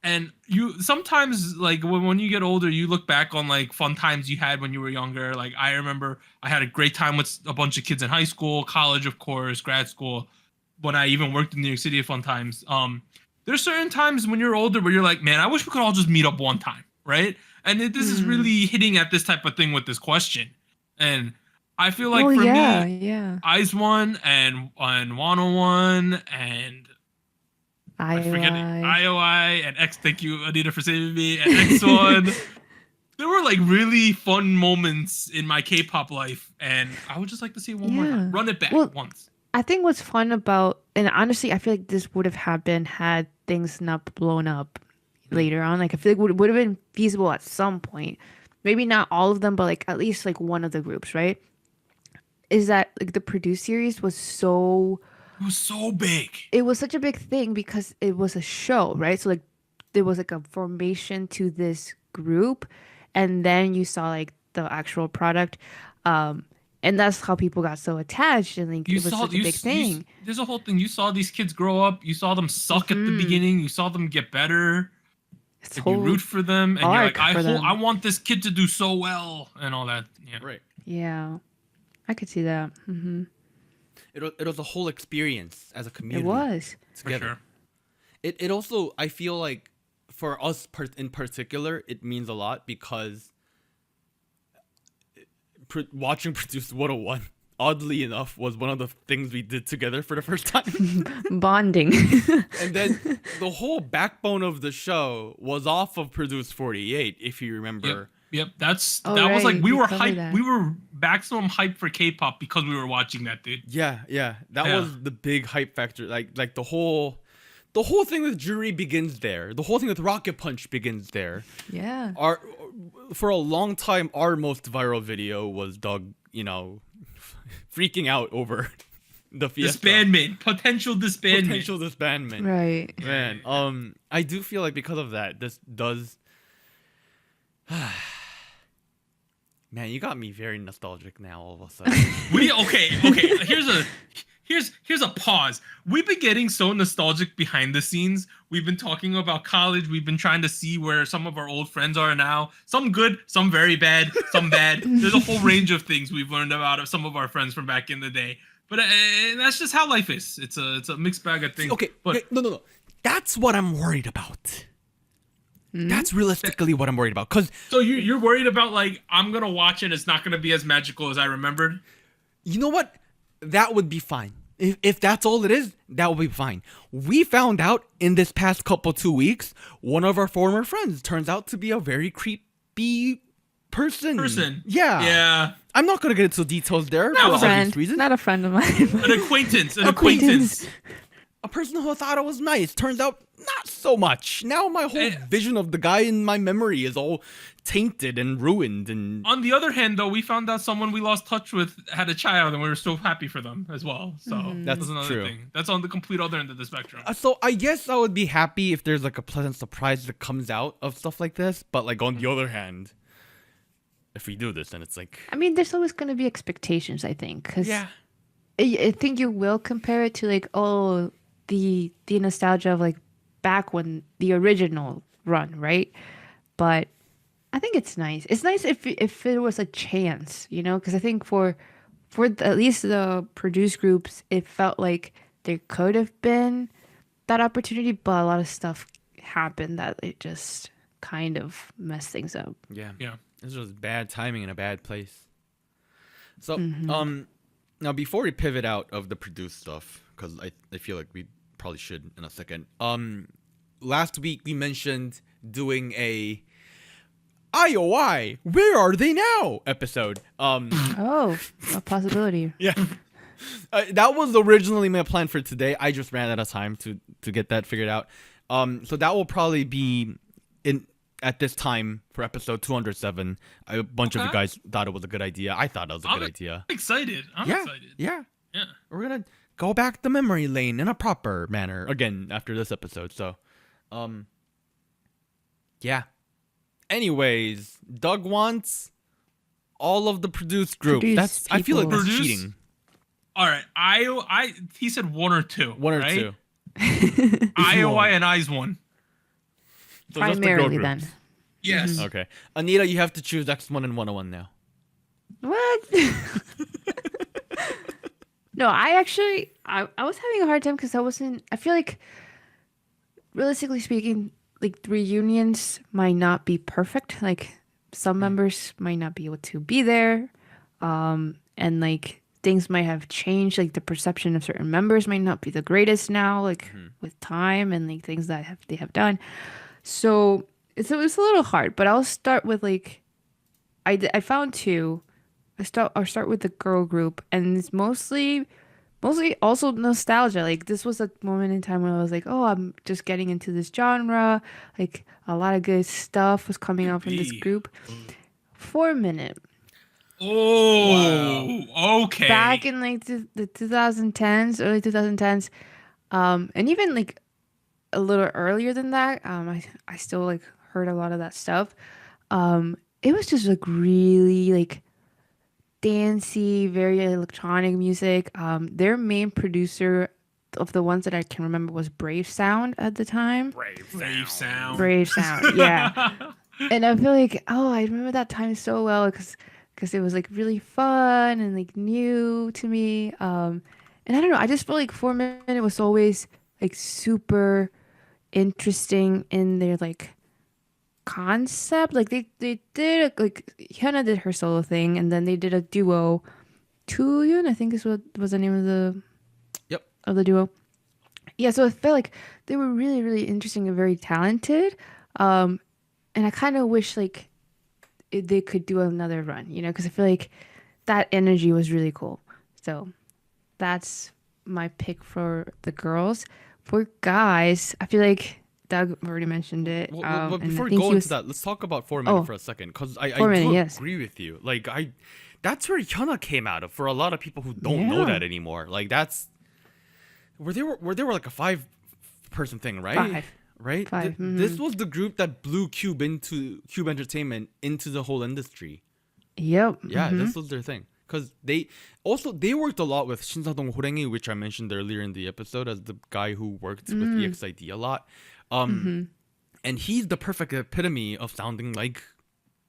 And you sometimes like when you get older, you look back on like fun times you had when you were younger. Like I remember I had a great time with a bunch of kids in high school, college, of course, grad school. When I even worked in New York City at fun times. There's certain times when you're older where you're like, man, I wish we could all just meet up one time, right? And this is really hitting at this type of thing with this question. And I feel like for me, yeah. IZ*ONE and 101 and I forget it, IOI and X. Thank you, Anita, for saving me. And X1. There were like really fun moments in my K-pop life, and I would just like to see it one more time. Yeah. Run it back Well, once. I think what's fun about, and honestly, I feel like this would have happened had things not blown up later on. Like I feel like it would have been feasible at some point. Maybe not all of them, but like at least like one of the groups, right? Is that like the Produce series was so. It was so big. It was such a big thing because it was a show, right? So like there was like a formation to this group, and then you saw like the actual product, and that's how people got so attached, and like it was such a big thing. There's a whole thing. You saw these kids grow up. You saw them suck at the beginning. You saw them get better. It's And you root for them, and you're like, arc for them. I want this kid to do so well, and all that. Yeah. Right. Yeah, I could see that. Mm-hmm. It was a whole experience as a community. It was. For Together. sure. It also, I feel like for us in particular, it means a lot because watching Produce 101 oddly enough, was one of the things we did together for the first time. Bonding. And then the whole backbone of the show was off of Produce 48, if you remember. Yep. That Oh, was like right, we you were covered hype. that. We were maximum hype for K-pop because we were watching that, dude. Yeah. That Yeah. was the big hype factor. Like the whole thing with Jury begins there. The whole thing with Rocket Punch begins there. Yeah. For a long time, our most viral video was Doug, freaking out over the Fiesta. Potential disbandment. Potential disbandment. Right. Man, I do feel like because of that, this does. Man, you got me very nostalgic now. All of a sudden. Okay. Here's a pause. We've been getting so nostalgic behind the scenes. We've been talking about college. We've been trying to see where some of our old friends are now. Some good, some very bad, some bad. There's a whole range of things we've learned about some of our friends from back in the day. But that's just how life is. It's a mixed bag of things. Okay, but no. That's what I'm worried about. That's realistically what I'm worried about. So you're worried about, like, I'm gonna watch it, it's not gonna be as magical as I remembered? You know what? That would be fine. If that's all it is, that would be fine. We found out in this past 2 weeks, one of our former friends turns out to be a very creepy person. Yeah. I'm not gonna get into details there for obvious reasons. Not a friend of mine. An acquaintance. A person who I thought I was nice turns out not so much. Now my whole vision of the guy in my memory is all tainted and ruined. And on the other hand, though, we found out someone we lost touch with had a child, and we were so happy for them as well. So that's another true. thing. That's on the complete other end of the spectrum. So I guess I would be happy if there's like a pleasant surprise that comes out of stuff like this. But like on the other hand, if we do this, then it's like, I mean, there's always going to be expectations, I think. Cause yeah. I think you will compare it to like, the nostalgia of like back when the original run, right? But I think it's nice. It's nice if there was a chance, because I think for at least the produced groups, it felt like there could have been that opportunity, but a lot of stuff happened that it just kind of messed things up. Yeah. Yeah. This was bad timing in a bad place. So, now before we pivot out of the produced stuff, because I feel like we probably should in a second. Last week we mentioned doing a IOI, where are they now episode. Oh, a possibility. Yeah. That was originally my plan for today. I just ran out of time to get that figured out. So that will probably be at this time for episode 207. A bunch of you guys thought it was a good idea. I thought it was a good idea. I'm excited. Yeah. Yeah. We're gonna go back the memory lane in a proper manner again after this episode. So, yeah. Anyways, Doug wants all of the produced group. I feel like that's cheating. All right, he said one or two. One or right? two. IOI and I's one. So just the girl Primarily, groups. then. Yes. Okay, Anita, you have to choose X1 and 101 now. What? No, I was having a hard time because I feel like, realistically speaking, like the reunions might not be perfect. Like some members might not be able to be there. And like things might have changed. Like the perception of certain members might not be the greatest now, like with time and like things that they have done. So it's a little hard, but I'll start with like, I found two. I'll start with the girl group, and it's mostly also nostalgia. Like this was a moment in time when I was like, oh, I'm just getting into this genre. Like a lot of good stuff was coming out from this group. 4 Minute. Oh, wow. Okay. Back in like the 2010s, early 2010s, and even like a little earlier than that. I still like heard a lot of that stuff. It was just like really like dancey, very electronic music. Their main producer of the ones that I can remember was Brave Sound at the time. Brave Sound. Brave Sound, yeah. And I feel like, I remember that time so well because it was like really fun and like new to me. And I don't know, I just feel like 4 Minute was always like super interesting in their like concept. Like they did like Hyuna did her solo thing, and then they did a duo Tuyun, I think is what was the name of Yep. the duo. Yeah, so I felt like they were really, really interesting and very talented. And I kind of wish like they could do another run, you know, because I feel like that energy was really cool. So that's my pick for the girls. For guys, I feel like Doug already mentioned it. Well, but and I before we think go he into was- that, let's talk about 4 Minute Oh. for a second, because I 4 Minute, do yes. agree with you. Like that's where Hyuna came out of for a lot of people who don't know Yeah. that anymore. Like that's where they were like a 5-person thing, right? 5. Right? 5, This was the group that blew Cube Entertainment into the whole industry. Yep. Yeah, this was their thing. Because they worked a lot with Shinsadong Horengi, which I mentioned earlier in the episode as the guy who worked with EXID a lot. And he's the perfect epitome of sounding like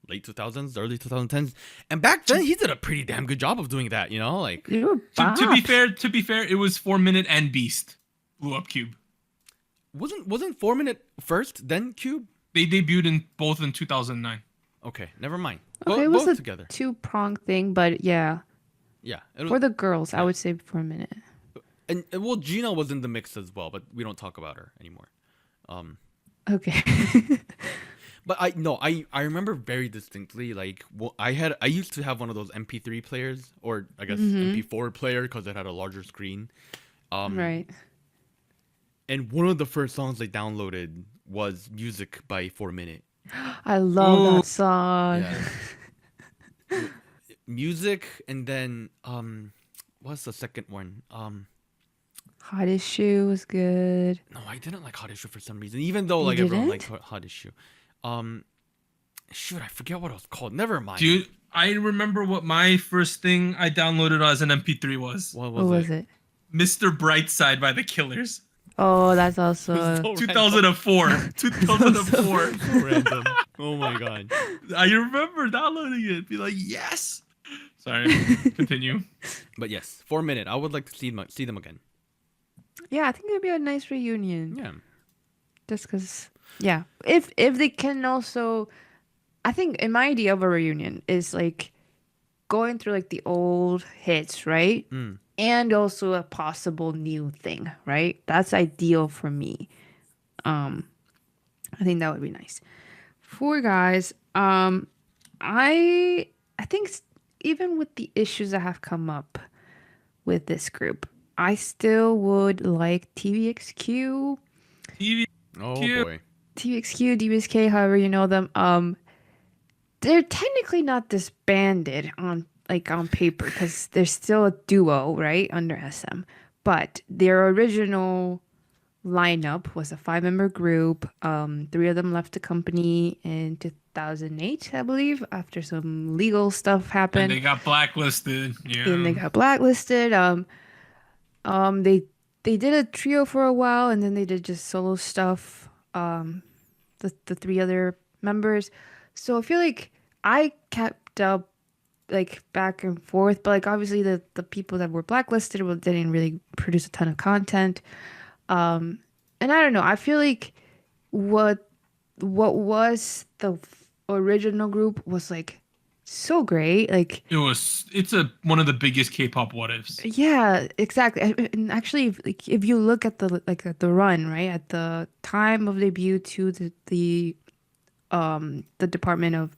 late 2000s, early 2010s. And back then, he did a pretty damn good job of doing that, you know? Like, They were To be bops. fair, it was 4 Minute and Beast blew up Cube. wasn't 4 Minute first, then Cube? They debuted in both in 2009. Okay, never mind. Okay, it was both a together. 2-pronged thing, but yeah. Yeah. For the girls, I would say for a minute. And well, Gina was in the mix as well, but we don't talk about her anymore. Okay. But I remember very distinctly, like, I used to have one of those MP3 players, or I guess MP4 player, because it had a larger screen. Right. And one of the first songs I downloaded was Music by 4 Minute. I love Ooh. that song. Yeah. Music, and then what's the second one? Hottest Shoe was good. No, I didn't like Hot Issue for some reason, even though You like everyone liked didn't? Hot Issue. Shoot, I forget what it was called. Never mind. Dude, I remember what my first thing I downloaded as an MP3 was. What What was it? Mr. Brightside by the Killers. Oh, that's also. So 2004. 2004. So random. Oh my god. I remember downloading it. Be like, yes. Sorry. Continue. But yes, 4 Minute. I would like to see them again. Yeah, I think it'd be a nice reunion. Yeah. Just because, yeah. If they can also, I think in my idea of a reunion is like going through like the old hits, right? And also a possible new thing, right? That's ideal for me. I think that would be nice. For guys, I think even with the issues that have come up with this group, I still would like TVXQ, TV. Oh Cute. boy. TVXQ, DBSK, however you know them. They're technically not disbanded on paper because they're still a duo, right, under SM. But their original lineup was a 5-member group. 3 of them left the company in 2008, I believe, after some legal stuff happened. And they got blacklisted. Yeah. And they got blacklisted. They did a trio for a while, and then they did just solo stuff. The 3 other members. So I feel like I kept up like back and forth, but like obviously the people that were blacklisted didn't really produce a ton of content. And I don't know. I feel like what was the original group was like so great. Like It's one of the biggest K-pop what ifs. yeah, exactly. And actually, if you look at at the run, right, at the time of debut to the department of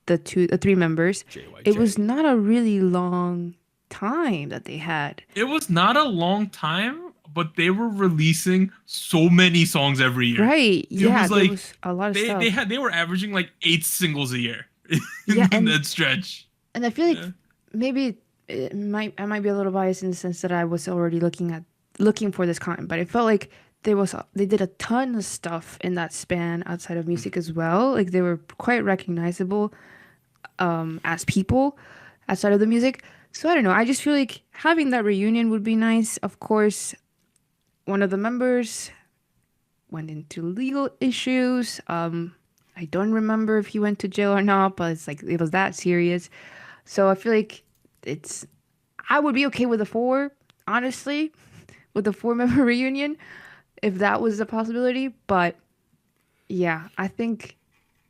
the 3 members, JYJ. it was not a really long time that they had. It was not a long time, but they were releasing so many songs every year. Right? Yeah, was there like- was a lot of stuff. They were averaging like 8 singles a year in Yeah, and- that stretch. And I feel like Yeah. maybe I might be a little biased in the sense that I was already looking for this content, but I felt like they did a ton of stuff in that span outside of music as well. Like they were quite recognizable as people outside of the music. So I don't know. I just feel like having that reunion would be nice. Of course, one of the members went into legal issues. I don't remember if he went to jail or not, but it's like it was that serious. So I feel like I would be okay with a 4, honestly, with a 4-member reunion, if that was a possibility. But yeah, I think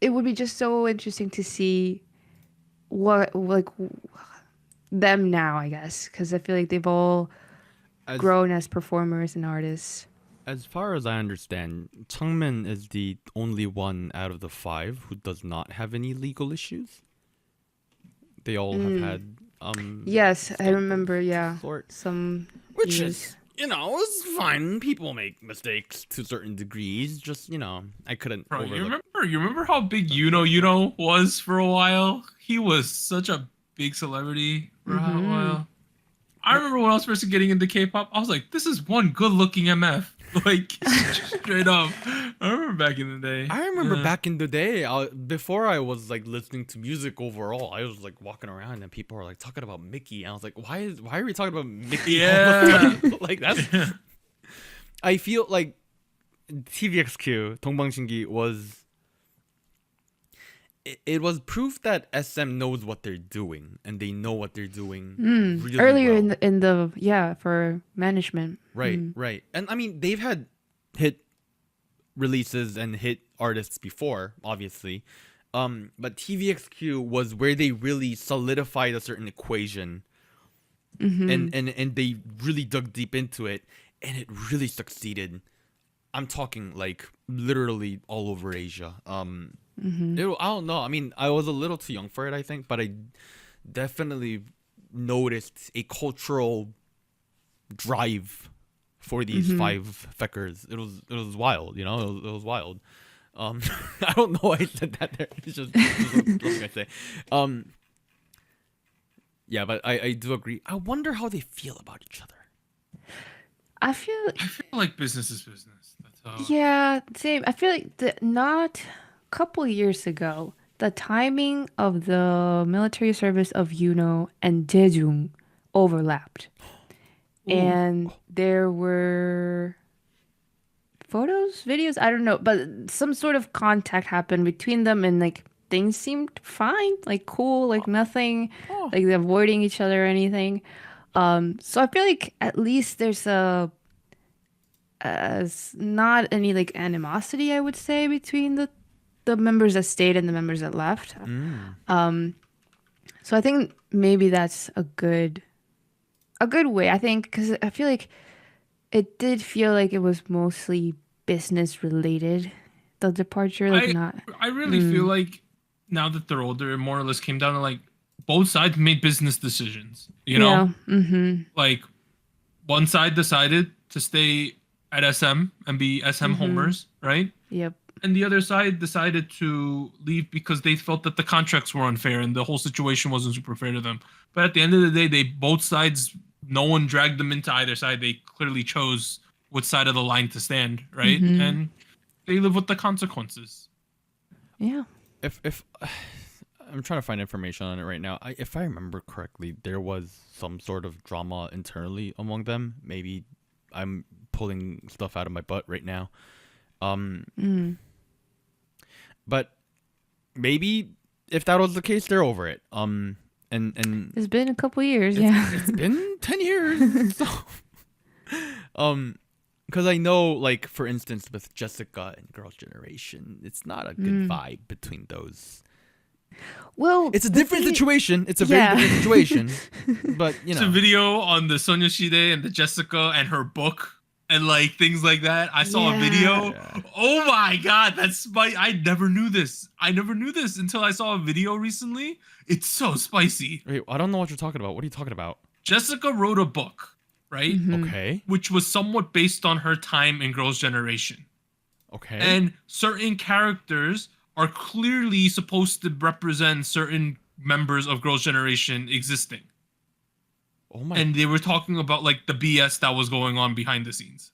it would be just so interesting to see what them now, I guess, because I feel like they've all As grown as performers and artists. as far as I understand, Changmin is the only one out of the 5 who does not have any legal issues. They all have had Yes, I remember. Yeah, sort, some which news. is it's fine. People make mistakes to certain degrees. Just I couldn't. Bro, overlook. you remember how big Yuno was for a while? He was such a big celebrity for a hot while. I remember when I was first getting into K-pop, I was like, this is one good-looking MF. Like, straight up. I remember back in the day. I remember back in the day, before I was like listening to music overall, I was like walking around and people were like talking about Mickey, and I was like, why are we talking about Mickey? Yeah. Like that's. I feel like TVXQ 동방신기 was. It was proof that SM knows what they're doing, and they know what they're doing really Earlier well. in the for management. Right, right. And I mean, they've had hit releases and hit artists before, obviously. But TVXQ was where they really solidified a certain equation. And they really dug deep into it, and it really succeeded. I'm talking like literally all over Asia. I don't know. I mean, I was a little too young for it, I think, but I definitely noticed a cultural drive for these 5 feckers. It was wild, It was wild. I don't know why I said that there. It's just what I say. Yeah, but I do agree. I wonder how they feel about each other. I feel like business is business. That's how. yeah, same. I feel like not a couple years ago, the timing of the military service of Yuno and Jejung overlapped. And there were photos, videos, I don't know, but some sort of contact happened between them, and like things seemed fine, like cool, like nothing, like they're avoiding each other or anything. So I feel like at least there's not any like animosity, I would say, between the members that stayed and the members that left. So I think maybe that's a good way. I think because I feel like it did feel like it was mostly business related. The departure, like not. I really feel like now that they're older, it more or less came down to like both sides made business decisions. Yeah. Like one side decided to stay at SM and be SM homers, right? Yep. And the other side decided to leave because they felt that the contracts were unfair and the whole situation wasn't super fair to them. But at the end of the day, both sides, no one dragged them into either side. They clearly chose which side of the line to stand, right? And they live with the consequences. Yeah. If I'm trying to find information on it right now. If I remember correctly, there was some sort of drama internally among them. Maybe I'm pulling stuff out of my butt right now. But maybe if that was the case, they're over it. And It's been a couple years, yeah. it's been 10 years. So, because I know, like, for instance, with Jessica and Girls' Generation, it's not a good vibe between those. Well, It's a different situation. It's a very different situation. But, It's a video on the Sonyashide and the Jessica and her book and like things like that. I saw a video. Yeah. Oh my god, that's I never knew this. I never knew this until I saw a video recently. It's so spicy. Wait, I don't know what you're talking about. What are you talking about? Jessica wrote a book, right? Okay. Which was somewhat based on her time in Girls' Generation. Okay. And certain characters are clearly supposed to represent certain members of Girls' Generation existing. Oh my. And they were talking about like the BS that was going on behind the scenes.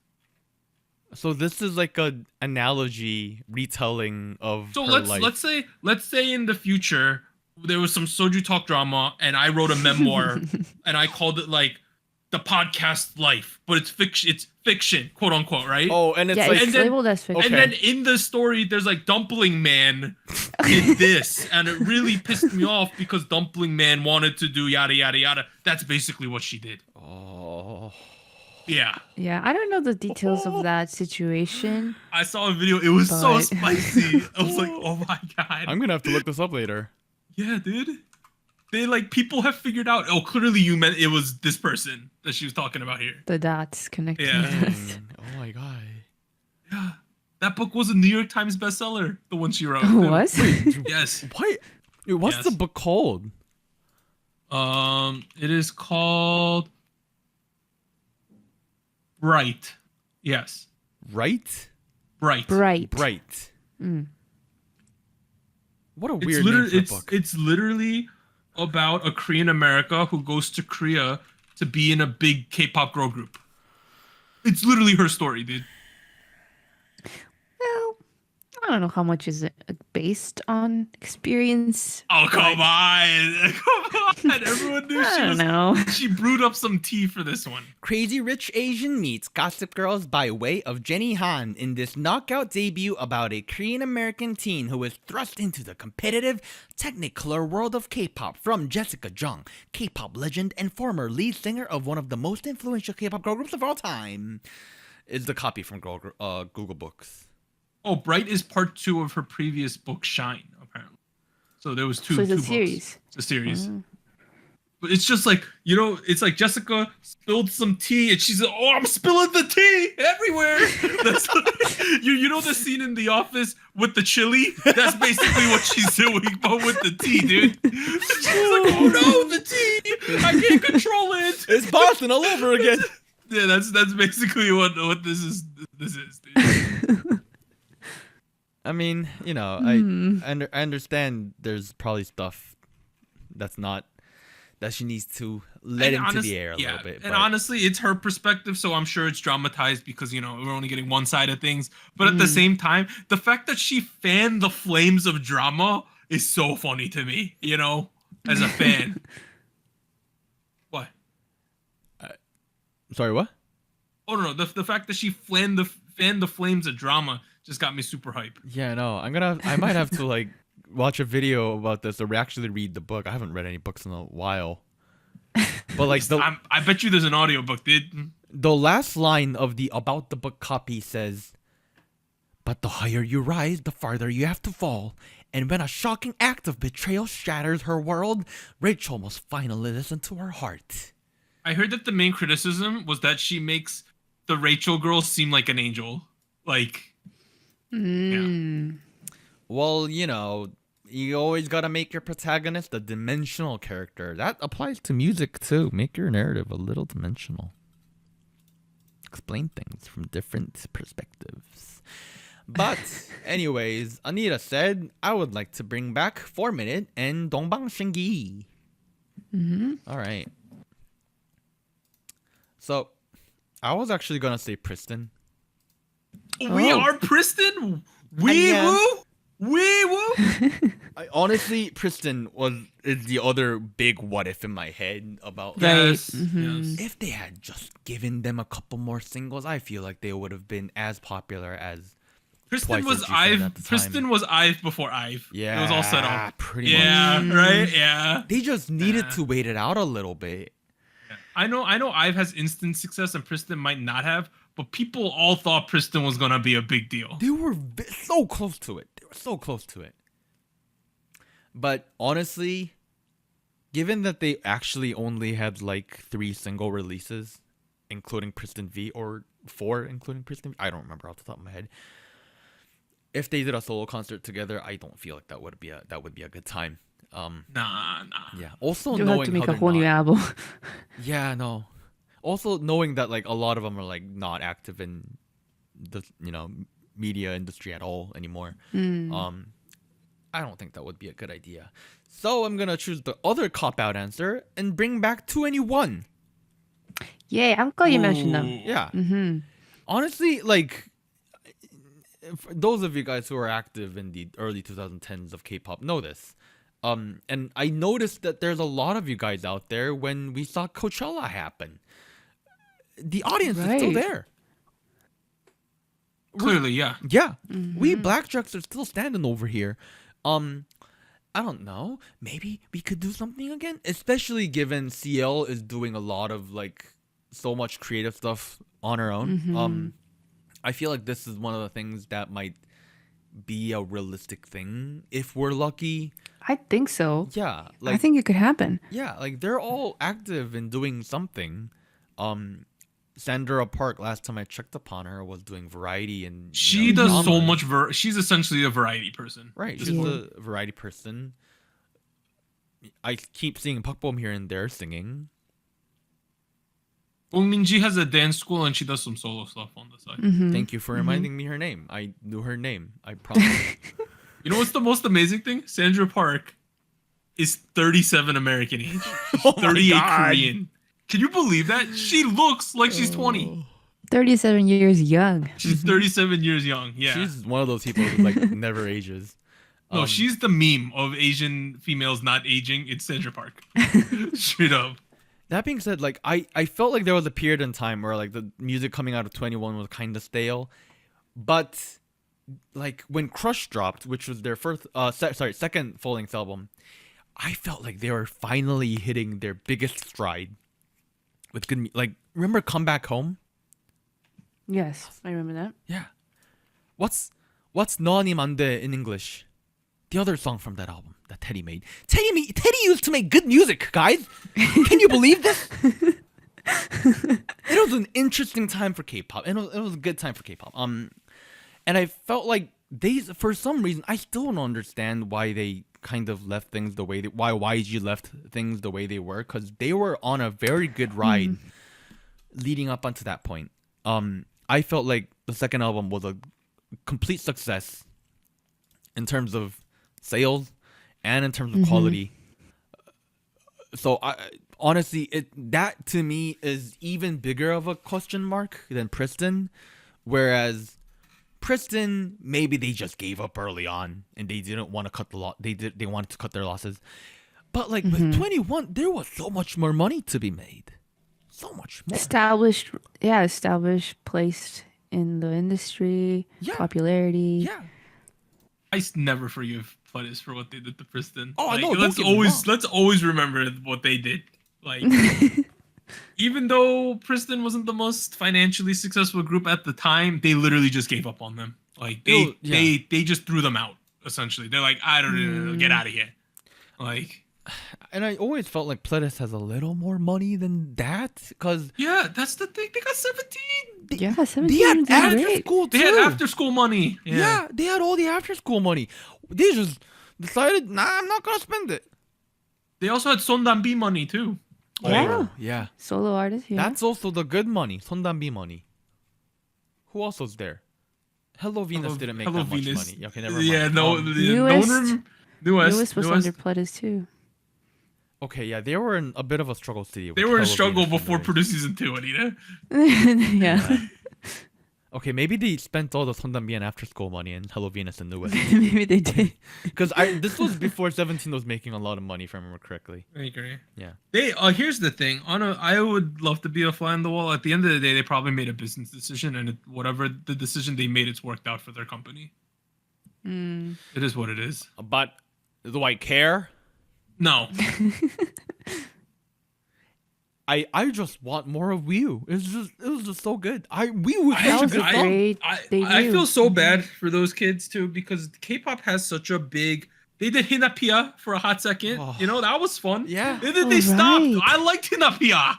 So this is like a analogy retelling of So her let's life. let's say in the future there was some Soju Talk drama and I wrote a memoir and I called it like the podcast life, but it's fiction, quote unquote, right? Oh, and it's yeah, like it's and then- labeled as fiction. And then in the story, there's like Dumpling Man did this, and it really pissed me off because Dumpling Man wanted to do yada yada yada. That's basically what she did. oh. Yeah, Yeah, I don't know the details of that situation. I saw a video. It was so But- spicy. I was like, oh my god. I'm gonna have to look this up later. Yeah, dude. they like people have figured out. Oh, clearly you meant it was this person that she was talking about here. The dots connecting. Yeah. Oh my god. Yeah, that book was a New York Times bestseller. The one she wrote. Was? Yes. What? What's Yes. the book called? It is called Bright. Yes. Right? Bright. Bright. Bright. Mm. What a It's weird name literally for a book. it's literally about a Korean America who goes to Korea to be in a big K-pop girl group. It's literally her story, dude. Well, I don't know how much is it based on experience. Oh, come on. Come on. Everyone knew I she don't was know. she brewed up some tea for this one. Crazy Rich Asian meets Gossip Girls by way of Jenny Han in this knockout debut about a Korean American teen who is thrust into the competitive, technicolor world of K-pop from Jessica Jung, K-pop legend and former lead singer of one of the most influential K-pop girl groups of all time. Is the copy from Google Books. Oh, Bright is part 2 of her previous book, Shine, apparently. So there was two. So it's a two books. series. It's a series. But it's just like, you know, it's like Jessica spilled some tea and she's like, oh, I'm spilling the tea everywhere. That's like, you know the scene in The Office with the chili? That's basically what she's doing, but with the tea, dude. She's like, oh no, the tea! I can't control it. It's Boston all over again. Yeah, that's basically what this is. This is, dude. I mean, you know, I understand there's probably stuff that's not that she needs to let into the air a little bit. And but honestly, it's her perspective, so I'm sure it's dramatized because, you know, we're only getting one side of things. But at the same time, the fact that she fanned the flames of drama is so funny to me, you know, as a fan. What? sorry, what? Oh, no. The fact that she fanned the flames of drama just got me super hype. Yeah, no, I might have to like watch a video about this or actually read the book. I haven't read any books in a while. But like I bet you there's an audiobook, dude. the last line of the about the book copy says, "But the higher you rise, the farther you have to fall. And when a shocking act of betrayal shatters her world, Rachel must finally listen to her heart." I heard that the main criticism was that she makes the Rachel girl seem like an angel. Like, yeah. Well, you know, you always gotta make your protagonist a dimensional character. That applies to music too. Make your narrative a little dimensional. Explain things from different perspectives. But, anyways, Anita said, I would like to bring back 4 Minute and Dongbang Shingi. All right. So, I was actually gonna say Priston. We Oh. are Priston. Wee Yeah. woo. Wee woo. Honestly, Priston is the other big what if in my head about Right. Yes. Yes. if they had just given them a couple more singles, I feel like they would have been as popular as Priston Twice was as you said Ive. at the time. Priston was Ive before Ive. Yeah, It was all set up. pretty Yeah. much. Right. Yeah. They just needed Yeah. to wait it out a little bit. I know Ive has instant success and Priston might not have, but people all thought Priston was gonna be a big deal. They were so close to it. They were so close to it. But honestly, given that they actually only had like 3 single releases, including Priston V, or 4 including Priston V, I don't remember off the top of my head. If they did a solo concert together, I don't feel like that would be a good time. Nah. Yeah. Also You'll have knowing to make how a whole they're new not, album. yeah, no. Also knowing that like a lot of them are like not active in the media industry at all anymore. I don't think that would be a good idea. So I'm gonna choose the other cop out answer and bring back 2NE1. Yay, I'm glad you mentioned them. Yeah. Honestly, like for those of you guys who are active in the early 2010s of K-pop know this. And I noticed that there's a lot of you guys out there when we saw Coachella happen. The audience is still Right. there. Clearly, yeah. Yeah. We Blackjacks are still standing over here. I don't know. Maybe we could do something again, especially given CL is doing a lot of like so much creative stuff on her own. I feel like this is one of the things that might be a realistic thing if we're lucky. I think so. Yeah, I like think it could happen. yeah, like they're all active in doing something. Sandra Park, last time I checked upon her, was doing variety and She does so dramas. much. She's essentially a variety person. Right, she's Yeah. a variety person. I keep seeing Pakbom here and there singing. Wong Minji has a dance school and she does some solo stuff on the side. Mhm. Thank you for reminding me her name. I knew her name. I promise. You know what's the most amazing thing? Sandra Park is 37 American age. She's Oh my 38 God. Korean. Can you believe that? She looks like she's 20. 37 years young. She's 37 years young. Yeah. She's one of those people who like never ages. No, she's the meme of Asian females not aging. It's Sandra Park. Straight up. That being said, like I felt like there was a period in time where like the music coming out of 21 was kind of stale, but like when Crush dropped, which was their second full length album, I felt like they were finally hitting their biggest stride with good like remember Come Back Home? Yes, I remember that. Yeah. What's 너아님 안 돼 in English? The other song from that album that Teddy made. Teddy used to make good music, guys. Can you believe this? It was an interesting time for K-pop. It was a good time for K-pop. And I felt like for some reason, I still don't understand why they kind of left things the way why YG left things the way they were, because they were on a very good ride leading up unto that point. I felt like the second album was a complete success in terms of sales and in terms of quality. So honestly, that to me is even bigger of a question mark than Priston, whereas Priston, maybe they just gave up early on and they didn't want to cut they wanted to cut their losses. But like with 21, there was so much more money to be made. So much more. Established, placed in the industry, Yeah. popularity. Yeah. I never forgive Pledis for what they did to Priston. Oh, like, no, don't let's get me wrong. always remember what they did. Like, even though Priston wasn't the most financially successful group at the time, they literally just gave up on them. Like they just threw them out. Essentially, they're like, I don't know, get out of here. Like, And I always felt like Pledis has a little more money than that, because yeah, that's the thing. They got 17. Yeah, 17 they had is after great. school too. They had after school money. Yeah, they had all the after school money. They just decided, nah, I'm not gonna spend it. They also had Sondanbi money too. Yeah. Yeah. Solo artist. Yeah. That's also the good money, Sondanbi money. Who else was there? Hello Venus didn't make that much money. Okay, never mind. Yeah, no, Newest- Newest was under Pledis too. Okay, yeah, they were in a bit of a struggle city. They were in struggle before producing season 2, Anita. Yeah. Okay, maybe they spent all the Sondanbi and after school money in Hello Venus and Newest. Maybe they did. Because this was before 17 was making a lot of money, if I remember correctly. I agree. Yeah. They here's the thing. I would love to be a fly on the wall. At the end of the day, they probably made a business decision, and whatever the decision they made, it's worked out for their company. It is what it is. But do I care? No. I just want more of Wii. It was just so good. Wii was I- such a good I- song. Great I debut. feel so bad for those kids too, because K-pop has such a big. They did Hinapia for a hot second. Oh. You know, that was fun. Yeah. And then they stopped. right. I liked Hinapia.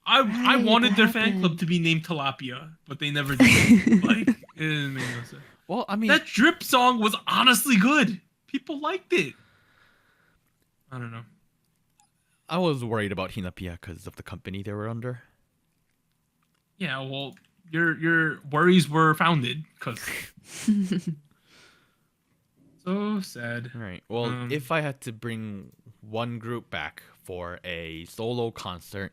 I Right, wanted that their fan happened. club to be named Tilapia, but they never did. Like, it didn't make no sense. Well, I mean, That drip song was honestly good. People liked it. I don't know. I was worried about Hinapia because of the company they were under. Yeah, well, your worries were founded because so sad. All right. Well, if I had to bring one group back for a solo concert,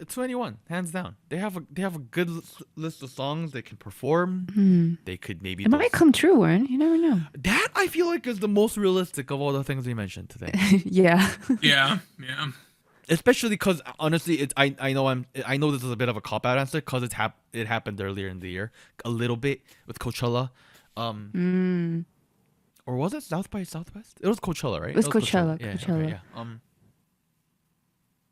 21, hands down. They have a good list of songs they can perform. They could maybe. It might come true, Warren. You never know. That I feel like is the most realistic of all the things we mentioned today. Yeah. Yeah. Especially because honestly, I know this is a bit of a cop out answer because it happened earlier in the year a little bit with Coachella, or was it South by Southwest? It was Coachella, right? It was Coachella. Yeah, okay, Coachella. yeah.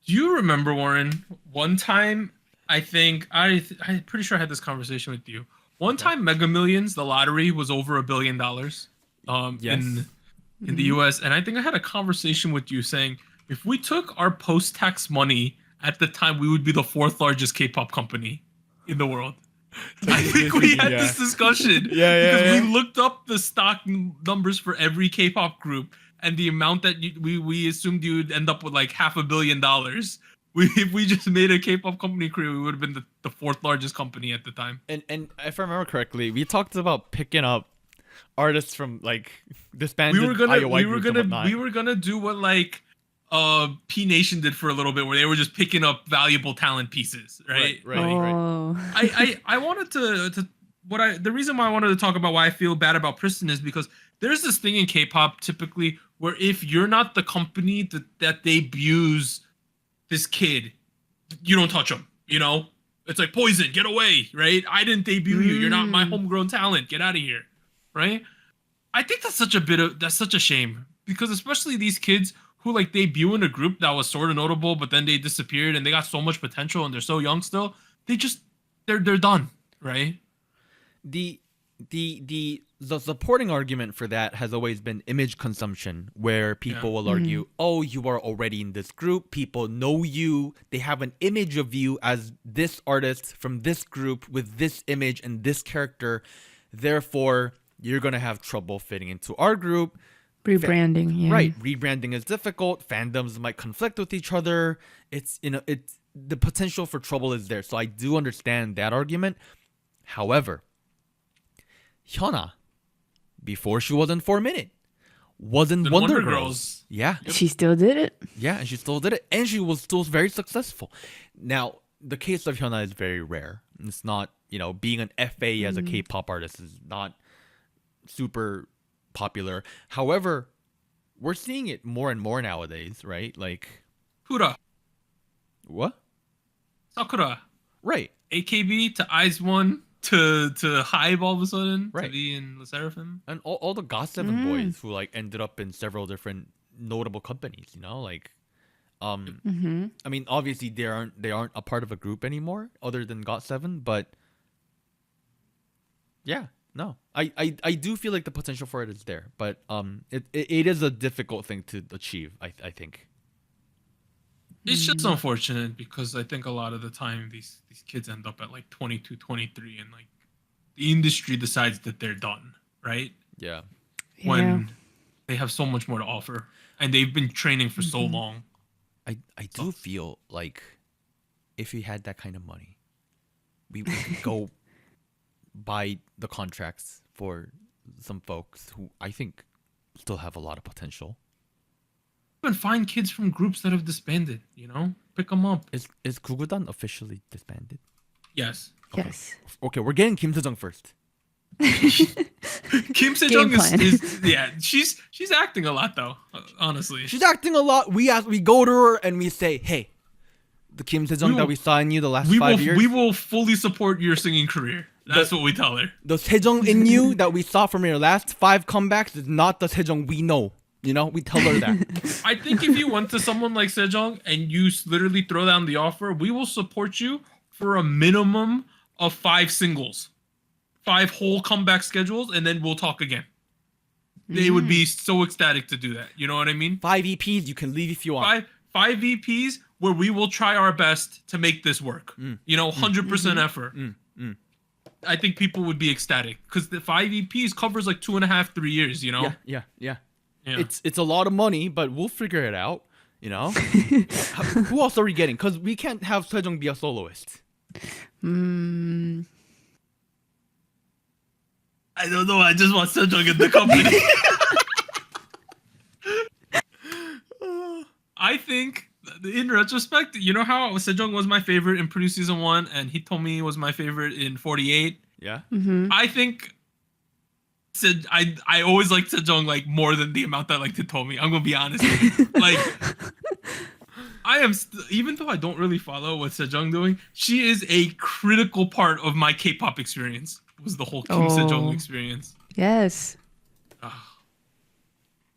Do you remember, Warren? One time, I think I'm pretty sure I had this conversation with you. One time, Mega Millions, the lottery, was over $1 billion. Yes. in the US, and I think I had a conversation with you saying if we took our post-tax money at the time, we would be the fourth largest K-pop company in the world. I think we had this discussion because we looked up the stock numbers for every K-pop group and the amount that we assumed you would end up with like $500 million. If we just made a K-pop company career, we would have been the fourth largest company at the time. And if I remember correctly, we talked about picking up artists from like disbanded we were IOI gonna do what like P Nation did for a little bit, where they were just picking up valuable talent pieces, right. I wanted to the reason why I wanted to talk about why I feel bad about Priston is because there's this thing in K-pop typically where if you're not the company that debuts this kid, you don't touch him, you know? It's like Poison, get away, right? I didn't debut you. You're not my homegrown talent. Get out of here, right? I think that's such a shame because especially these kids who like debut in a group that was sort of notable, but then they disappeared and they got so much potential and they're so young still. They're done, right? The supporting argument for that has always been image consumption, where people will argue, oh, you are already in this group, people know you, they have an image of you as this artist from this group with this image and this character, therefore you're gonna have trouble fitting into our group. Rebranding, right? Rebranding is difficult. Fandoms might conflict with each other. It's the potential for trouble is there. So I do understand that argument. However, Hyuna, before she was in 4 Minute, was in Wonder Girls. Yeah, she still did it. Yeah, and she still did it, and she was still very successful. Now, the case of Hyuna is very rare. It's not, being an FA as a K-pop artist is not super popular. However, we're seeing it more and more nowadays, right? Like Kura. What? Sakura. Right. AKB to IZ*ONE to Hive all of a sudden. Right. To be in the Seraphim. And all the GOT7 boys who like ended up in several different notable companies, I mean, obviously they aren't a part of a group anymore other than GOT7, but yeah. No, I do feel like the potential for it is there, but it is a difficult thing to achieve. I think it's just unfortunate because I think a lot of the time these kids end up at like 22, 23, and like the industry decides that they're done, right? Yeah. When they have so much more to offer and they've been training for so long. I do feel like if we had that kind of money, we could go buy the contracts for some folks who I think still have a lot of potential. And find kids from groups that have disbanded, pick them up. Is Gugudan officially disbanded? Yes. Okay. Yes. Okay, we're getting Kim Sejong first. Kim Sejong is she's acting a lot though, honestly. She's acting a lot. We go to her and we say, hey, the Kim Sejong that we saw in you the last 5 years. We will fully support your singing career. That's what we tell her. The Sejong in you that we saw from your last 5 comebacks is not the Sejong we know. We tell her that. I think if you went to someone like Sejong and you literally throw down the offer, we will support you for a minimum of 5 singles, 5 whole comeback schedules, and then we'll talk again. They would be so ecstatic to do that. You know what I mean? 5 EPs, you can leave if you want. 5 EPs where we will try our best to make this work. 100% effort. I think people would be ecstatic because the 5 EPs covers like 2.5, 3 years. Yeah. It's a lot of money, but we'll figure it out. Who else are we getting? Because we can't have Sejong be a soloist. I don't know. I just want Sejong in the company. I think, in retrospect, you know how Sejong was my favorite in Produce Season 1 and Hitomi was my favorite in 48? Yeah. I think I always liked Sejong like more than the amount that I liked Hitomi. I'm going to be honest with you. Like, I am, even though I don't really follow what Sejong doing, she is a critical part of my K-pop experience. Was the whole Kim Sejong experience. Yes.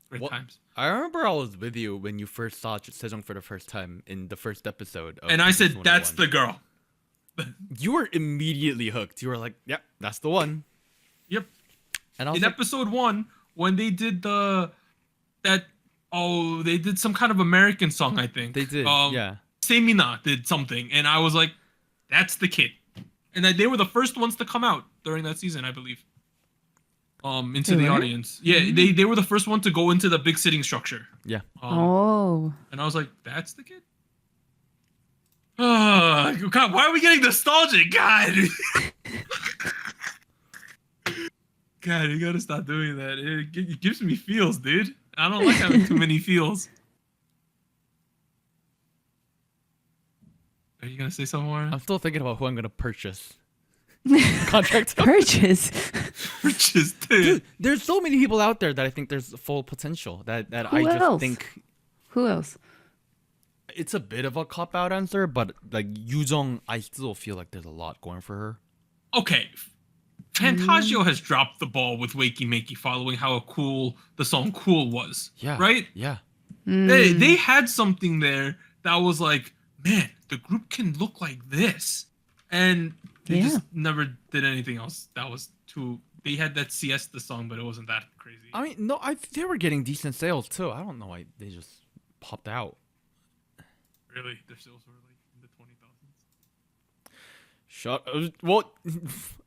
Great times. I remember I was with you when you first saw Sejong for the first time in the first episode. And I said, that's the girl. You were immediately hooked. You were like, yep, that's the one. Yep. And I was in episode 1, when they did the that they did some kind of American song, I think. They did, yeah. Semina did something, and I was like, that's the kid. And that they were the first ones to come out during that season, I believe. Into the audience. Yeah, they were the first one to go into the big sitting structure. Yeah. And I was like, that's the kid? Oh, God, why are we getting nostalgic? God. God, you gotta stop doing that. It gives me feels, dude. I don't like having too many feels. Are you gonna say something more? I'm still thinking about who I'm gonna purchase. Contract Purchase. Purchase, dude. There's so many people out there that I think there's full potential. That Who I just else? think Who else? it's a bit of a cop out answer, but like Yujong, I still feel like there's a lot going for her. Okay. Fantagio has dropped the ball with Wakey Makey following how cool the song Cool was. Yeah. Right? Yeah. They had something there that was like, man, the group can look like this. And they just never did anything else. That was too... They had that Siesta song, but it wasn't that crazy. I mean, no, they were getting decent sales too. I don't know why they just popped out. Really? Their sales were like in the 20,000s? Shut up. Well,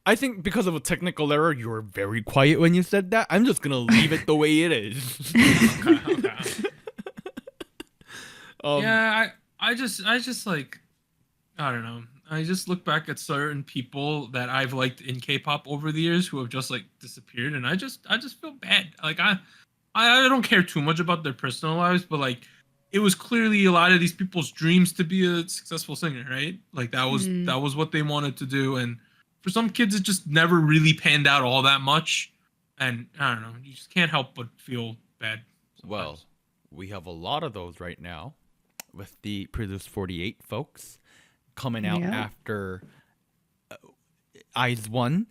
I think because of a technical error, you were very quiet when you said that. I'm just gonna leave it the way it is. Okay. Yeah, I just like, I don't know. I just look back at certain people that I've liked in K-pop over the years who have just like disappeared, and I just feel bad. Like I don't care too much about their personal lives, but like it was clearly a lot of these people's dreams to be a successful singer, right? Like that was what they wanted to do, and for some kids it just never really panned out all that much, and I don't know. You just can't help but feel bad sometimes. Well, we have a lot of those right now with the Produce 48 folks coming out after Eyes 1.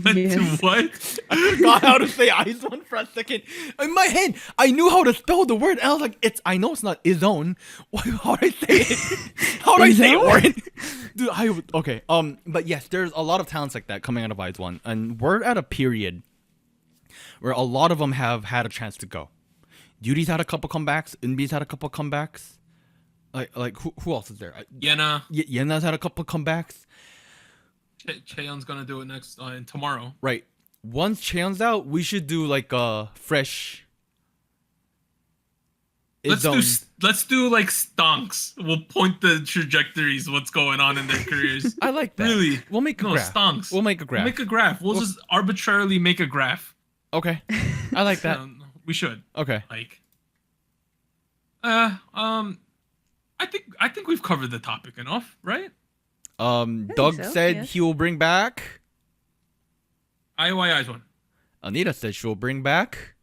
Yes. What? I forgot how to say Eyes 1 for a second. In my head, I knew how to spell the word. And I was like, I know it's not Izone. How do I say it? How do I say it, Warren? Dude, okay. But yes, there's a lot of talents like that coming out of Eyes 1. And we're at a period where a lot of them have had a chance to go. Yuri's had a couple comebacks. Eunbi's had a couple comebacks. Like who else is there? Yena. Yena's had a couple comebacks. Cheon's gonna do it next tomorrow. Right. Once Cheon's out, we should do like a fresh. Let's do like stonks. We'll point the trajectories, what's going on in their careers. I like that. Really? We'll make a graph. Stonks. We'll make a graph. We'll just arbitrarily make a graph. Okay. I like that. We should. Okay. Like. I think we've covered the topic enough, right? Doug so, said yes. he will bring back. IOI's one. Anita said she will bring back.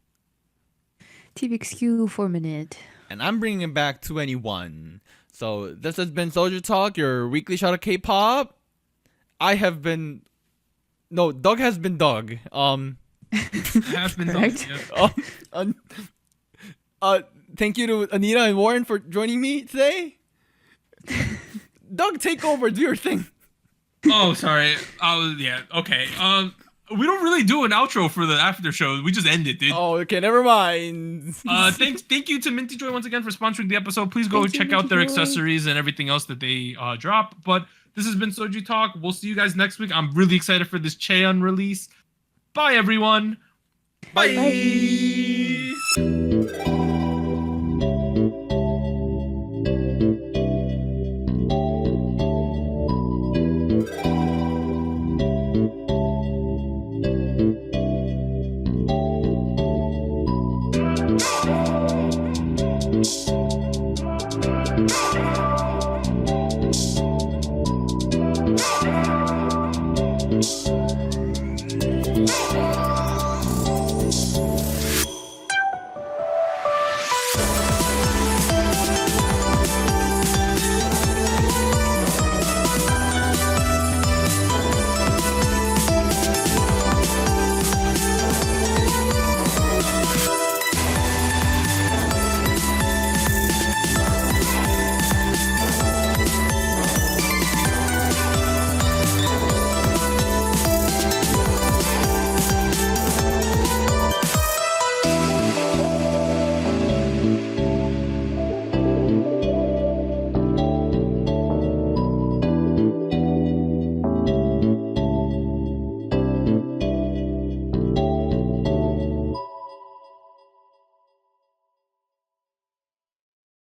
TVXQ for a minute. And I'm bringing back 2NE1. So this has been SojuTalk, your weekly shot of K-pop. I have been... No, Doug has been Doug. Has been done. Yeah. Thank you to Anita and Warren for joining me today. Doug, take over. Do your thing. Oh, sorry. Yeah. Okay. We don't really do an outro for the after show. We just end it, dude. Oh, okay. Never mind. Thank you to Minty Joy once again for sponsoring the episode. Please go check out their accessories and everything else that they drop. But this has been Soju Talk. We'll see you guys next week. I'm really excited for this Cheon release. Bye, everyone. Bye. Bye.